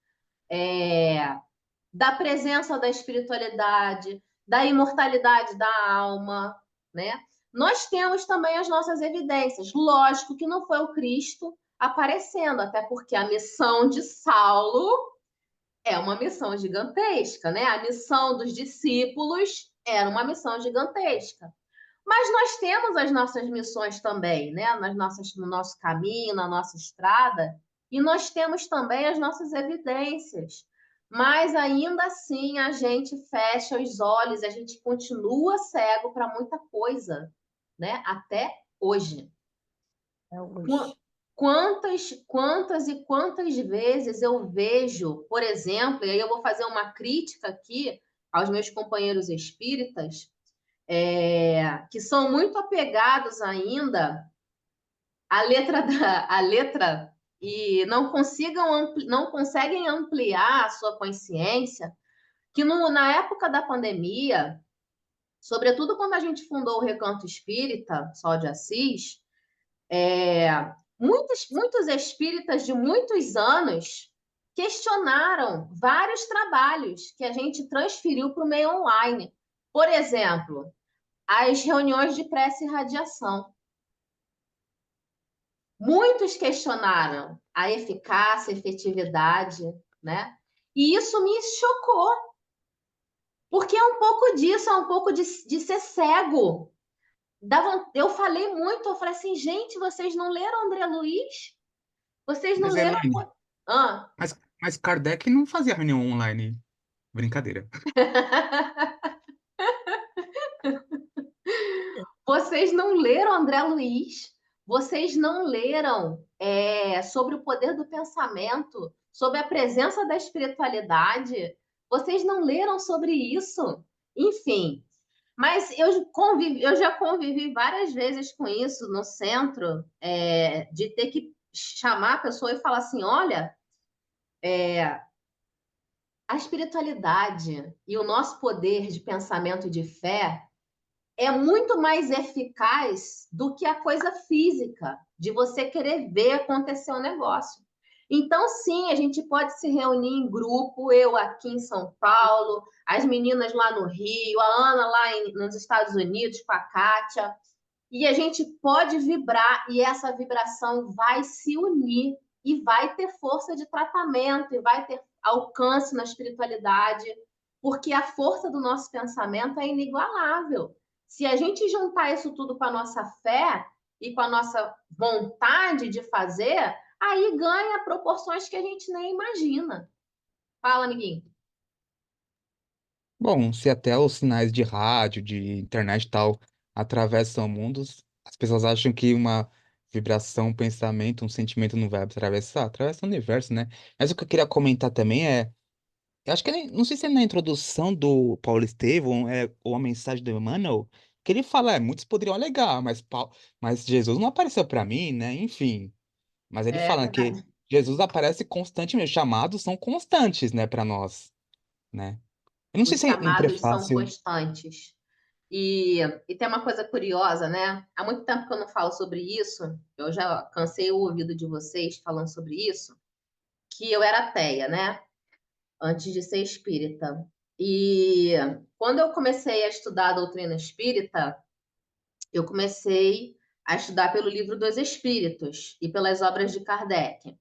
da presença da espiritualidade, da imortalidade da alma, né? Nós temos também as nossas evidências. Lógico que não foi o Cristo aparecendo, até porque a missão de Saulo é uma missão gigantesca, né? A missão dos discípulos era uma missão gigantesca. Mas nós temos as nossas missões também, né? No nosso caminho, na nossa estrada, e nós temos também as nossas evidências. Mas ainda assim a gente fecha os olhos, a gente continua cego para muita coisa, né? Até hoje. É hoje. Quantas e quantas vezes eu vejo, por exemplo, e aí eu vou fazer uma crítica aqui aos meus companheiros espíritas, que são muito apegados ainda à letra e não conseguem ampliar a sua consciência, que na época da pandemia, sobretudo quando a gente fundou o Recanto Espírita, Sol de Assis, muitos espíritas de muitos anos questionaram vários trabalhos que a gente transferiu para o meio online. Por exemplo, as reuniões de prece e radiação. Muitos questionaram a eficácia, a efetividade, né? E isso me chocou, porque é um pouco disso, é um pouco de ser cego. Eu falei muito, eu falei assim, gente, vocês não leram André Luiz? Vocês não Mas, leram... Elaine, Ah. mas Kardec não fazia reunião online. Brincadeira. Vocês não leram André Luiz? Vocês não leram sobre o poder do pensamento, sobre a presença da espiritualidade? Vocês não leram sobre isso? Enfim, mas eu já convivi várias vezes com isso no centro, de ter que chamar a pessoa e falar assim: olha, a espiritualidade e o nosso poder de pensamento e de fé é muito mais eficaz do que a coisa física, de você querer ver acontecer o negócio. Então, sim, a gente pode se reunir em grupo, eu aqui em São Paulo, as meninas lá no Rio, a Ana lá nos Estados Unidos com a Kátia, e a gente pode vibrar, e essa vibração vai se unir, e vai ter força de tratamento, e vai ter alcance na espiritualidade, porque a força do nosso pensamento é inigualável. Se a gente juntar isso tudo com a nossa fé e com a nossa vontade de fazer, aí ganha proporções que a gente nem imagina. Fala, amiguinho. Bom, se até os sinais de rádio, de internet e tal atravessam mundos, as pessoas acham que uma vibração, um pensamento, um sentimento não vai atravessar, atravessa o universo, né? Mas o que eu queria comentar também eu acho que não sei se é na introdução do Paulo Estevão, ou a mensagem do Emmanuel, que ele fala, muitos poderiam alegar, mas Jesus não apareceu para mim, né? Enfim, mas ele É fala que verdade. Jesus aparece constantemente, chamados são constantes, né, para nós, né? Eu não sei Os se é em chamados são prefácio. constantes. E tem uma coisa curiosa, né? Há muito tempo que eu não falo sobre isso, eu já cansei o ouvido de vocês falando sobre isso, que eu era ateia, né? Antes de ser espírita. E quando eu comecei a estudar a doutrina espírita, eu comecei a estudar pelo livro dos Espíritos e pelas obras de Kardec.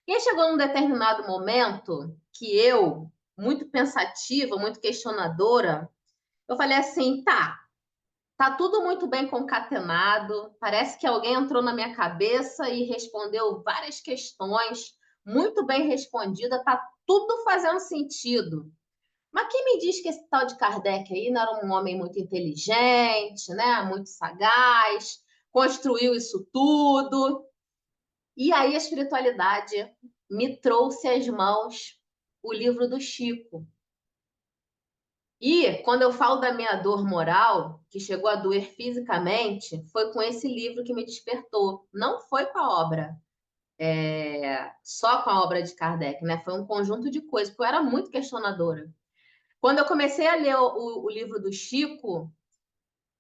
E aí chegou num determinado momento que eu, muito pensativa, muito questionadora, eu falei assim, tá tudo muito bem concatenado, parece que alguém entrou na minha cabeça e respondeu várias questões, muito bem respondida, tá tudo fazendo sentido. Mas quem me diz que esse tal de Kardec aí não era um homem muito inteligente, né? Muito sagaz, construiu isso tudo. E aí a espiritualidade me trouxe às mãos o livro do Chico. E quando eu falo da minha dor moral, que chegou a doer fisicamente, foi com esse livro que me despertou. Não foi com a obra, só com a obra de Kardec, né? Foi um conjunto de coisas, porque eu era muito questionadora. Quando eu comecei a ler o livro do Chico,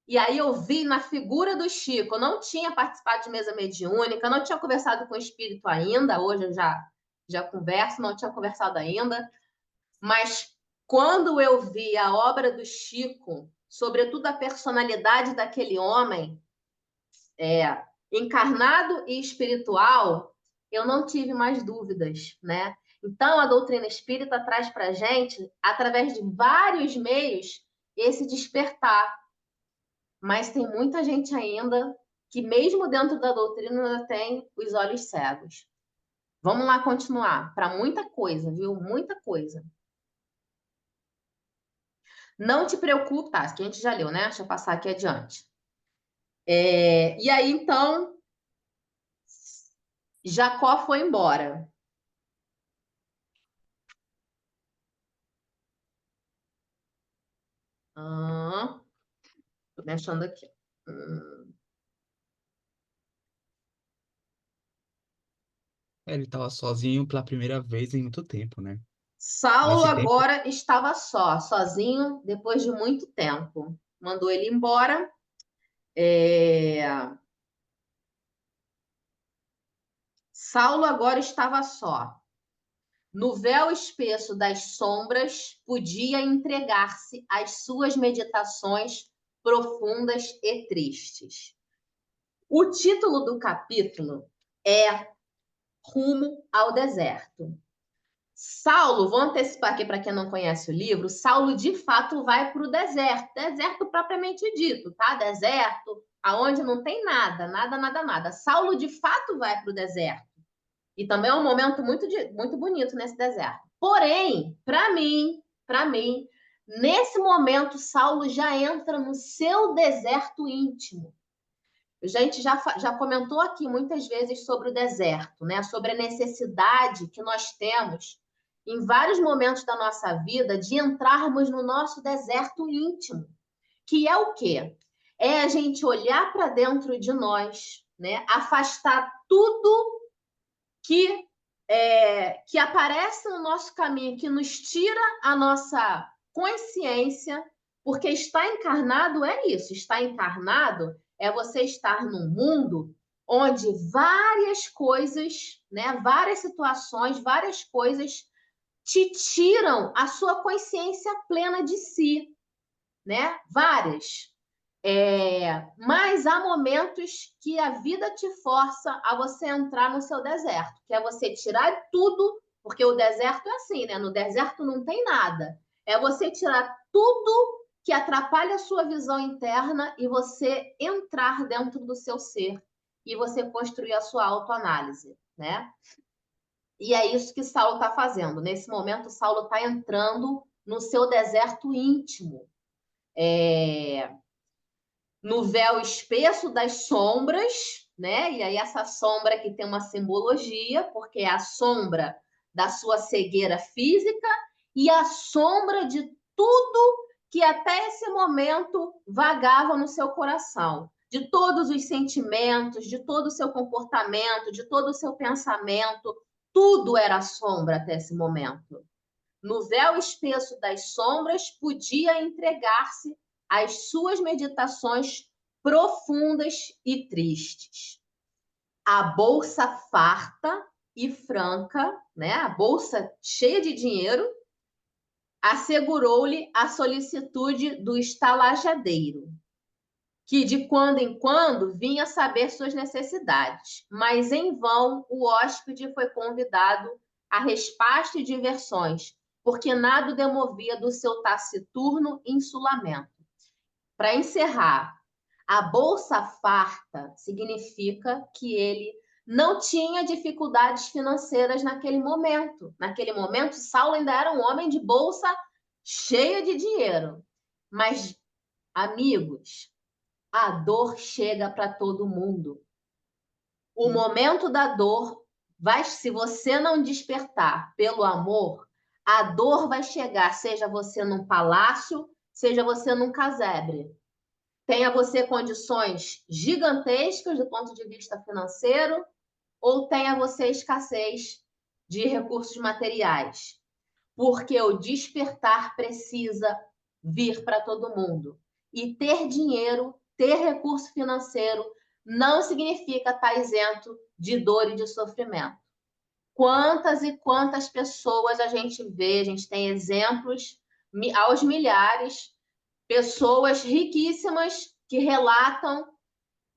e aí eu vi na figura do Chico, eu não tinha participado de mesa mediúnica, não tinha conversado com o espírito ainda, hoje eu já converso, não tinha conversado ainda, mas quando eu vi a obra do Chico, sobretudo a personalidade daquele homem, encarnado e espiritual, eu não tive mais dúvidas, né? Então, a doutrina espírita traz para a gente, através de vários meios, esse despertar. Mas tem muita gente ainda que, mesmo dentro da doutrina, ainda tem os olhos cegos. Vamos lá continuar. Para muita coisa, viu? Muita coisa. Não te preocupe, tá? Que a gente já leu, né? Deixa eu passar aqui adiante. E aí, então, Jacó foi embora. Tô me achando aqui. Ele estava sozinho pela primeira vez em muito tempo, né? Saulo Nesse tempo, agora estava sozinho, depois de muito tempo. Mandou ele embora. Saulo agora estava só. No véu espesso das sombras, podia entregar-se às suas meditações profundas e tristes. O título do capítulo é Rumo ao Deserto. Saulo, vou antecipar aqui para quem não conhece o livro, Saulo de fato vai para o deserto, deserto propriamente dito, tá? Deserto, aonde não tem nada, nada, nada, nada. Saulo de fato vai para o deserto. E também é um momento muito bonito nesse deserto. Porém, para mim, nesse momento, Saulo já entra no seu deserto íntimo. A gente já comentou aqui muitas vezes sobre o deserto, né? Sobre a necessidade que nós temos em vários momentos da nossa vida de entrarmos no nosso deserto íntimo, que é o quê? É a gente olhar para dentro de nós, né? Afastar tudo que aparece no nosso caminho, que nos tira a nossa consciência, porque estar encarnado é isso. Estar encarnado é você estar num mundo onde várias coisas, né, várias situações, várias coisas te tiram a sua consciência plena de si, né? Várias. Mas há momentos que a vida te força a você entrar no seu deserto, que é você tirar tudo, porque o deserto é assim, né? No deserto não tem nada. É você tirar tudo que atrapalha a sua visão interna e você entrar dentro do seu ser e você construir a sua autoanálise, né? E é isso que Saulo está fazendo. Nesse momento, Saulo está entrando no seu deserto íntimo. No véu espesso das sombras, né? E aí essa sombra que tem uma simbologia, porque é a sombra da sua cegueira física e a sombra de tudo que até esse momento vagava no seu coração, de todos os sentimentos, de todo o seu comportamento, de todo o seu pensamento, tudo era sombra até esse momento. No véu espesso das sombras, podia entregar-se às suas meditações profundas e tristes. A bolsa farta e franca, né? A bolsa cheia de dinheiro, assegurou-lhe a solicitude do estalajadeiro, que de quando em quando vinha saber suas necessidades, mas em vão o hóspede foi convidado a respasto e diversões, porque nada o demovia do seu taciturno insulamento. Para encerrar, a bolsa farta significa que ele não tinha dificuldades financeiras naquele momento. Naquele momento, Saulo ainda era um homem de bolsa cheio de dinheiro. Mas, amigos, a dor chega para todo mundo. O momento da dor vai, se você não despertar pelo amor, a dor vai chegar, seja você num palácio, seja você num casebre. Tenha você condições gigantescas do ponto de vista financeiro, ou tenha você escassez de recursos materiais. Porque o despertar precisa vir para todo mundo. E ter dinheiro, ter recurso financeiro, não significa estar isento de dor e de sofrimento. Quantas e quantas pessoas a gente vê, a gente tem exemplos aos milhares, pessoas riquíssimas que relatam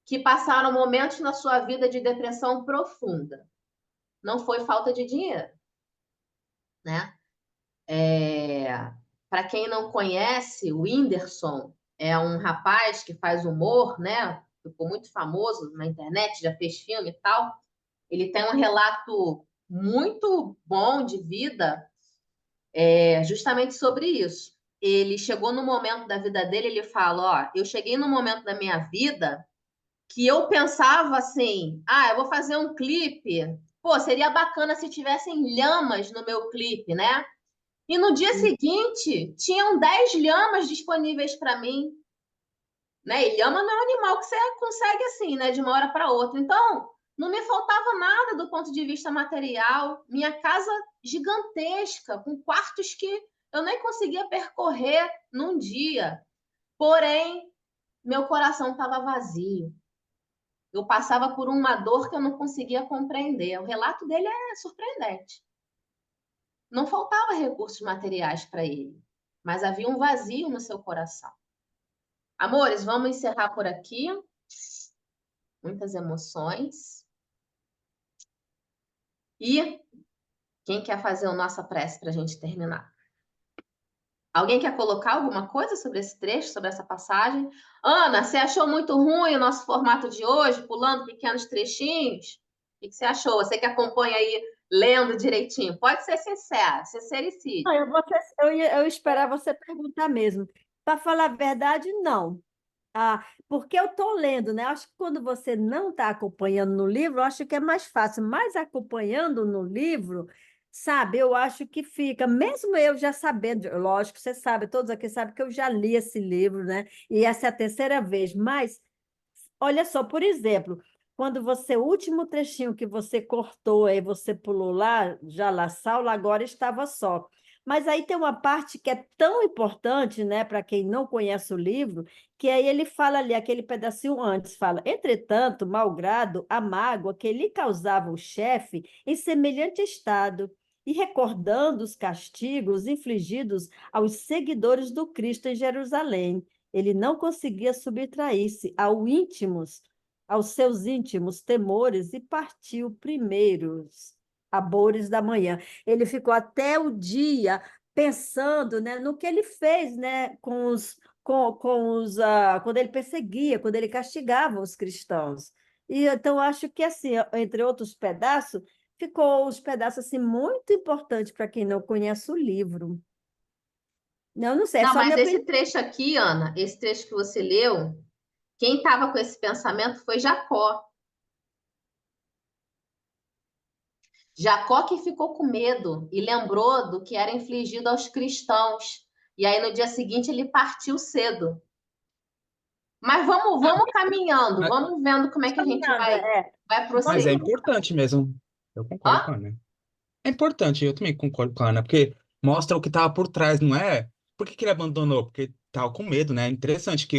que passaram momentos na sua vida de depressão profunda. Não foi falta de dinheiro, né? Para quem não conhece, o Whindersson é um rapaz que faz humor, né? Ficou muito famoso na internet, já fez filme e tal. Ele tem um relato muito bom de vida, justamente sobre isso. Ele chegou no momento da vida dele, ele fala, ó, eu cheguei no momento da minha vida que eu pensava assim, eu vou fazer um clipe, pô, seria bacana se tivessem lhamas no meu clipe, né? E no dia seguinte, tinham 10 lhamas disponíveis para mim, né? E lhama não é um animal que você consegue assim, né, de uma hora para outra. Então, não me faltava nada do ponto de vista material. Minha casa gigantesca, com quartos que eu nem conseguia percorrer num dia. Porém, meu coração estava vazio. Eu passava por uma dor que eu não conseguia compreender. O relato dele é surpreendente. Não faltava recursos materiais para ele, mas havia um vazio no seu coração. Amores, vamos encerrar por aqui. Muitas emoções. E quem quer fazer a nossa prece para a gente terminar? Alguém quer colocar alguma coisa sobre esse trecho, sobre essa passagem? Ana, você achou muito ruim o nosso formato de hoje, pulando pequenos trechinhos? O que você achou? Você que acompanha aí, lendo direitinho. Pode ser sincera, sincericídio. Não, eu esperar você perguntar mesmo. Para falar a verdade, não. Porque eu estou lendo, né? Acho que quando você não está acompanhando no livro, eu acho que é mais fácil, mas acompanhando no livro, sabe, eu acho que fica, mesmo eu já sabendo, lógico, você sabe, todos aqui sabem que eu já li esse livro, né? E essa é a terceira vez, mas olha só, por exemplo, quando você, o último trechinho que você cortou, aí você pulou lá, já lá, Saulo agora estava só. Mas aí tem uma parte que é tão importante, né, para quem não conhece o livro, que aí ele fala ali, aquele pedacinho antes, fala, entretanto, malgrado a mágoa que lhe causava o chefe em semelhante estado, e recordando os castigos infligidos aos seguidores do Cristo em Jerusalém, ele não conseguia subtrair-se aos seus íntimos temores e partiu primeiros abores da manhã. Ele ficou até o dia pensando, né, no que ele fez, né, quando ele perseguia, quando ele castigava os cristãos. E então acho que assim, entre outros pedaços, ficou os pedaços assim muito importantes para quem não conhece o livro. Não sei, é Não, só mas minha esse opinião. trecho aqui, Ana, esse trecho que você leu, quem estava com esse pensamento foi Jacó. Jacó que ficou com medo e lembrou do que era infligido aos cristãos. E aí, no dia seguinte, ele partiu cedo. Mas vamos caminhando, Mas, vamos vendo como é que a gente Caminhando, vai mas é prosseguir. importante mesmo. Eu Ó, concordo com a Ana. É importante, eu também concordo com a Ana, porque mostra o que estava por trás, não é? Por que que ele abandonou? Porque estava com medo, né? Interessante que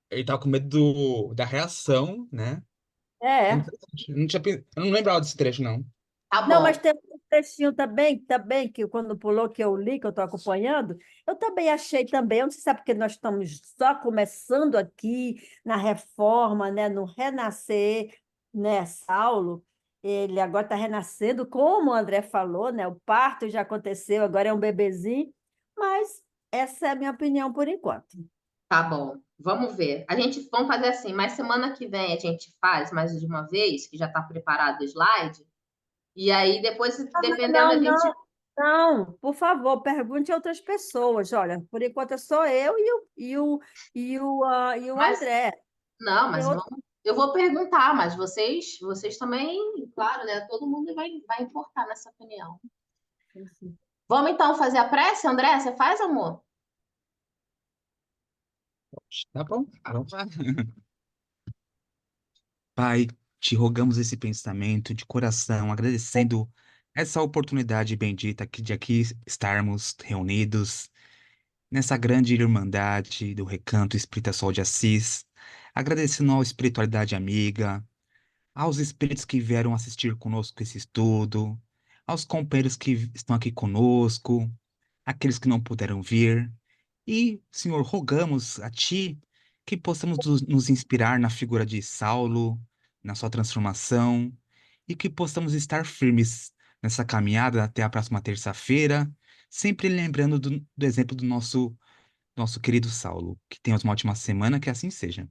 ele estava com medo da reação, né? É é. interessante. Eu não lembrava desse trecho, não. tá Não, mas bom. tem um trechinho também, que quando pulou, que eu li, que eu estou acompanhando, eu também achei também, eu não sei se é porque nós estamos só começando aqui na reforma, né, no renascer, né, Saulo, ele agora está renascendo, como o André falou, né, o parto já aconteceu, agora é um bebezinho, mas essa é a minha opinião por enquanto. Tá bom. Vamos ver. Vamos fazer assim, mas semana que vem a gente faz mais de uma vez, que já está preparado o slide. E aí, depois, dependendo, Não, a gente não. Não, por favor, pergunte a outras pessoas. Olha, por enquanto é só eu e o Mas, André. não, Tem mas outro... vamos. Eu vou perguntar, mas vocês também, claro, né? Todo mundo vai importar nessa opinião. Vamos então fazer a prece, André? Você faz, amor? Tá bom, vamos lá. Pai, te rogamos esse pensamento de coração, agradecendo essa oportunidade bendita de aqui estarmos reunidos nessa grande irmandade do Recanto Espírita Sol de Assis, agradecendo à espiritualidade amiga, aos espíritos que vieram assistir conosco esse estudo, aos companheiros que estão aqui conosco, aqueles que não puderam vir. E, Senhor, rogamos a Ti que possamos nos inspirar na figura de Saulo, na sua transformação, e que possamos estar firmes nessa caminhada até a próxima terça-feira, sempre lembrando do exemplo do nosso querido Saulo. Que tenhamos uma ótima semana, que assim seja.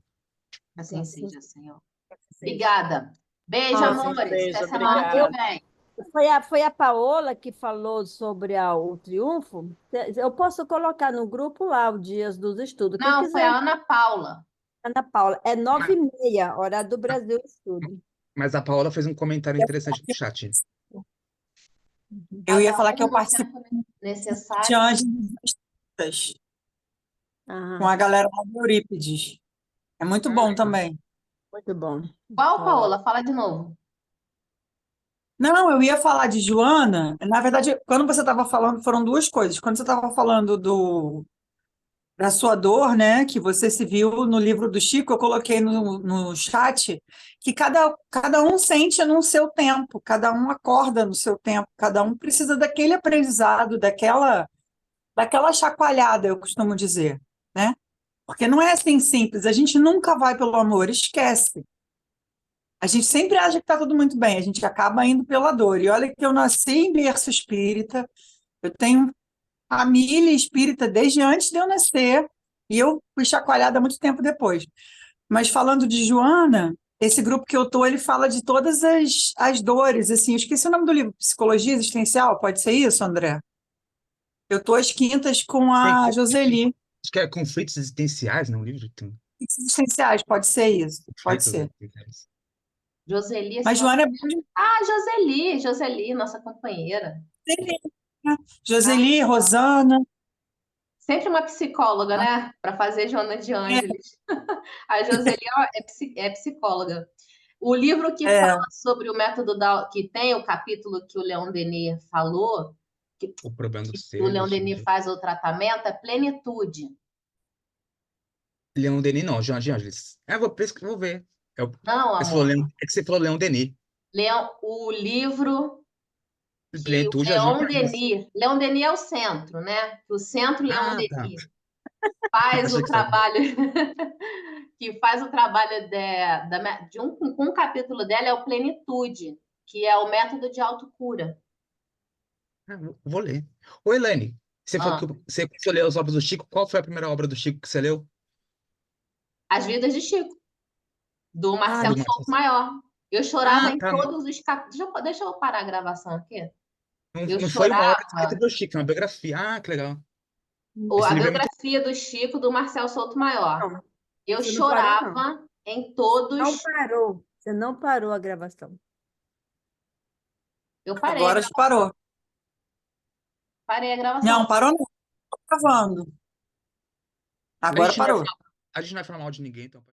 Assim Assim seja, Senhor. seja. Obrigada. Beijo, Assim amores. Até seja, semana que obrigada. vem. Foi a Paola que falou sobre o triunfo. Eu posso colocar no grupo lá o Dias dos Estudos. Quem Não, foi quiser, a Ana Paula. Ana Paula, é nove Ma- e meia, hora do Brasil Estudo. Mas a Paola fez um comentário interessante no chat. Eu ia Cada falar que um eu no participei tempo de necessário. Anjos Vistas com Ah, a galera lá do Eurípides. É muito bom também. muito bom. Qual, Ó, Paola? Fala de novo. Não, eu ia falar de Joana. Na verdade, quando você estava falando, foram duas coisas. Quando você estava falando da sua dor, né, que você se viu no livro do Chico, eu coloquei no chat que cada um sente no seu tempo, cada um acorda no seu tempo, cada um precisa daquele aprendizado, daquela chacoalhada, eu costumo dizer, né? Porque não é assim simples, a gente nunca vai pelo amor, esquece. A gente sempre acha que está tudo muito bem, a gente acaba indo pela dor. E olha que eu nasci em berço espírita, eu tenho família espírita desde antes de eu nascer, e eu fui chacoalhada muito tempo depois. Mas falando de Joana, esse grupo que eu tô, ele fala de todas as dores, assim, eu esqueci o nome do livro, Psicologia Existencial, pode ser isso, André? Eu tô às quintas com Tem, a tem- Joseli. acho que é conflitos existenciais, no livro tem Existenciais, pode ser isso, pode conflitos ser. existenciais. Joseli, esse Mas nome. Joana é bom Ah, Joseli, nossa companheira. de Ah, Joseli, Rosana, sempre uma psicóloga, né? Para fazer Joana de Ângeles. A Joseli é psicóloga. O livro que é, fala sobre o método da, que tem o capítulo que o Leon Denis falou, que O problema do o ser, Leon deixa eu Denis ver. faz o tratamento, é plenitude. Leão Denis, não, João de Ângeles. Por isso que eu vou ver. É, Não, você falou amor. É que você falou Leão Denis. O livro que o Plenitude é João de Leon Ângeles. Denis, Leon Denis é o centro, né? O centro Leon Ah, tá. Denis faz Achei o que você estava. trabalho que faz o trabalho com um capítulo dela é o plenitude, que é o método de autocura. Vou ler. Ô, Elaine, você falou que Ah, você começou a ler as obras do Chico. Qual foi a primeira obra do Chico que você leu? As Vidas de Chico, do Ah, Marcelo do Souto Marcelo. Maior. Eu chorava Ah, em tá. todos os capítulos. Deixa eu parar a gravação aqui. Não, Eu não foi uma obra escrita chorava. pelo Chico, é uma biografia. Ah, que legal. A Esse livro é muito. biografia do Chico, do Marcelo Souto Maior. não, Eu você não parou, não. chorava em Não todos. parou. Você não parou a gravação. Eu parei a agora gravação. parou. Parei a gravação. Não, parou não, tô gravando. A Agora gente não vai parou. falar, a gente não vai falar mal de ninguém, então.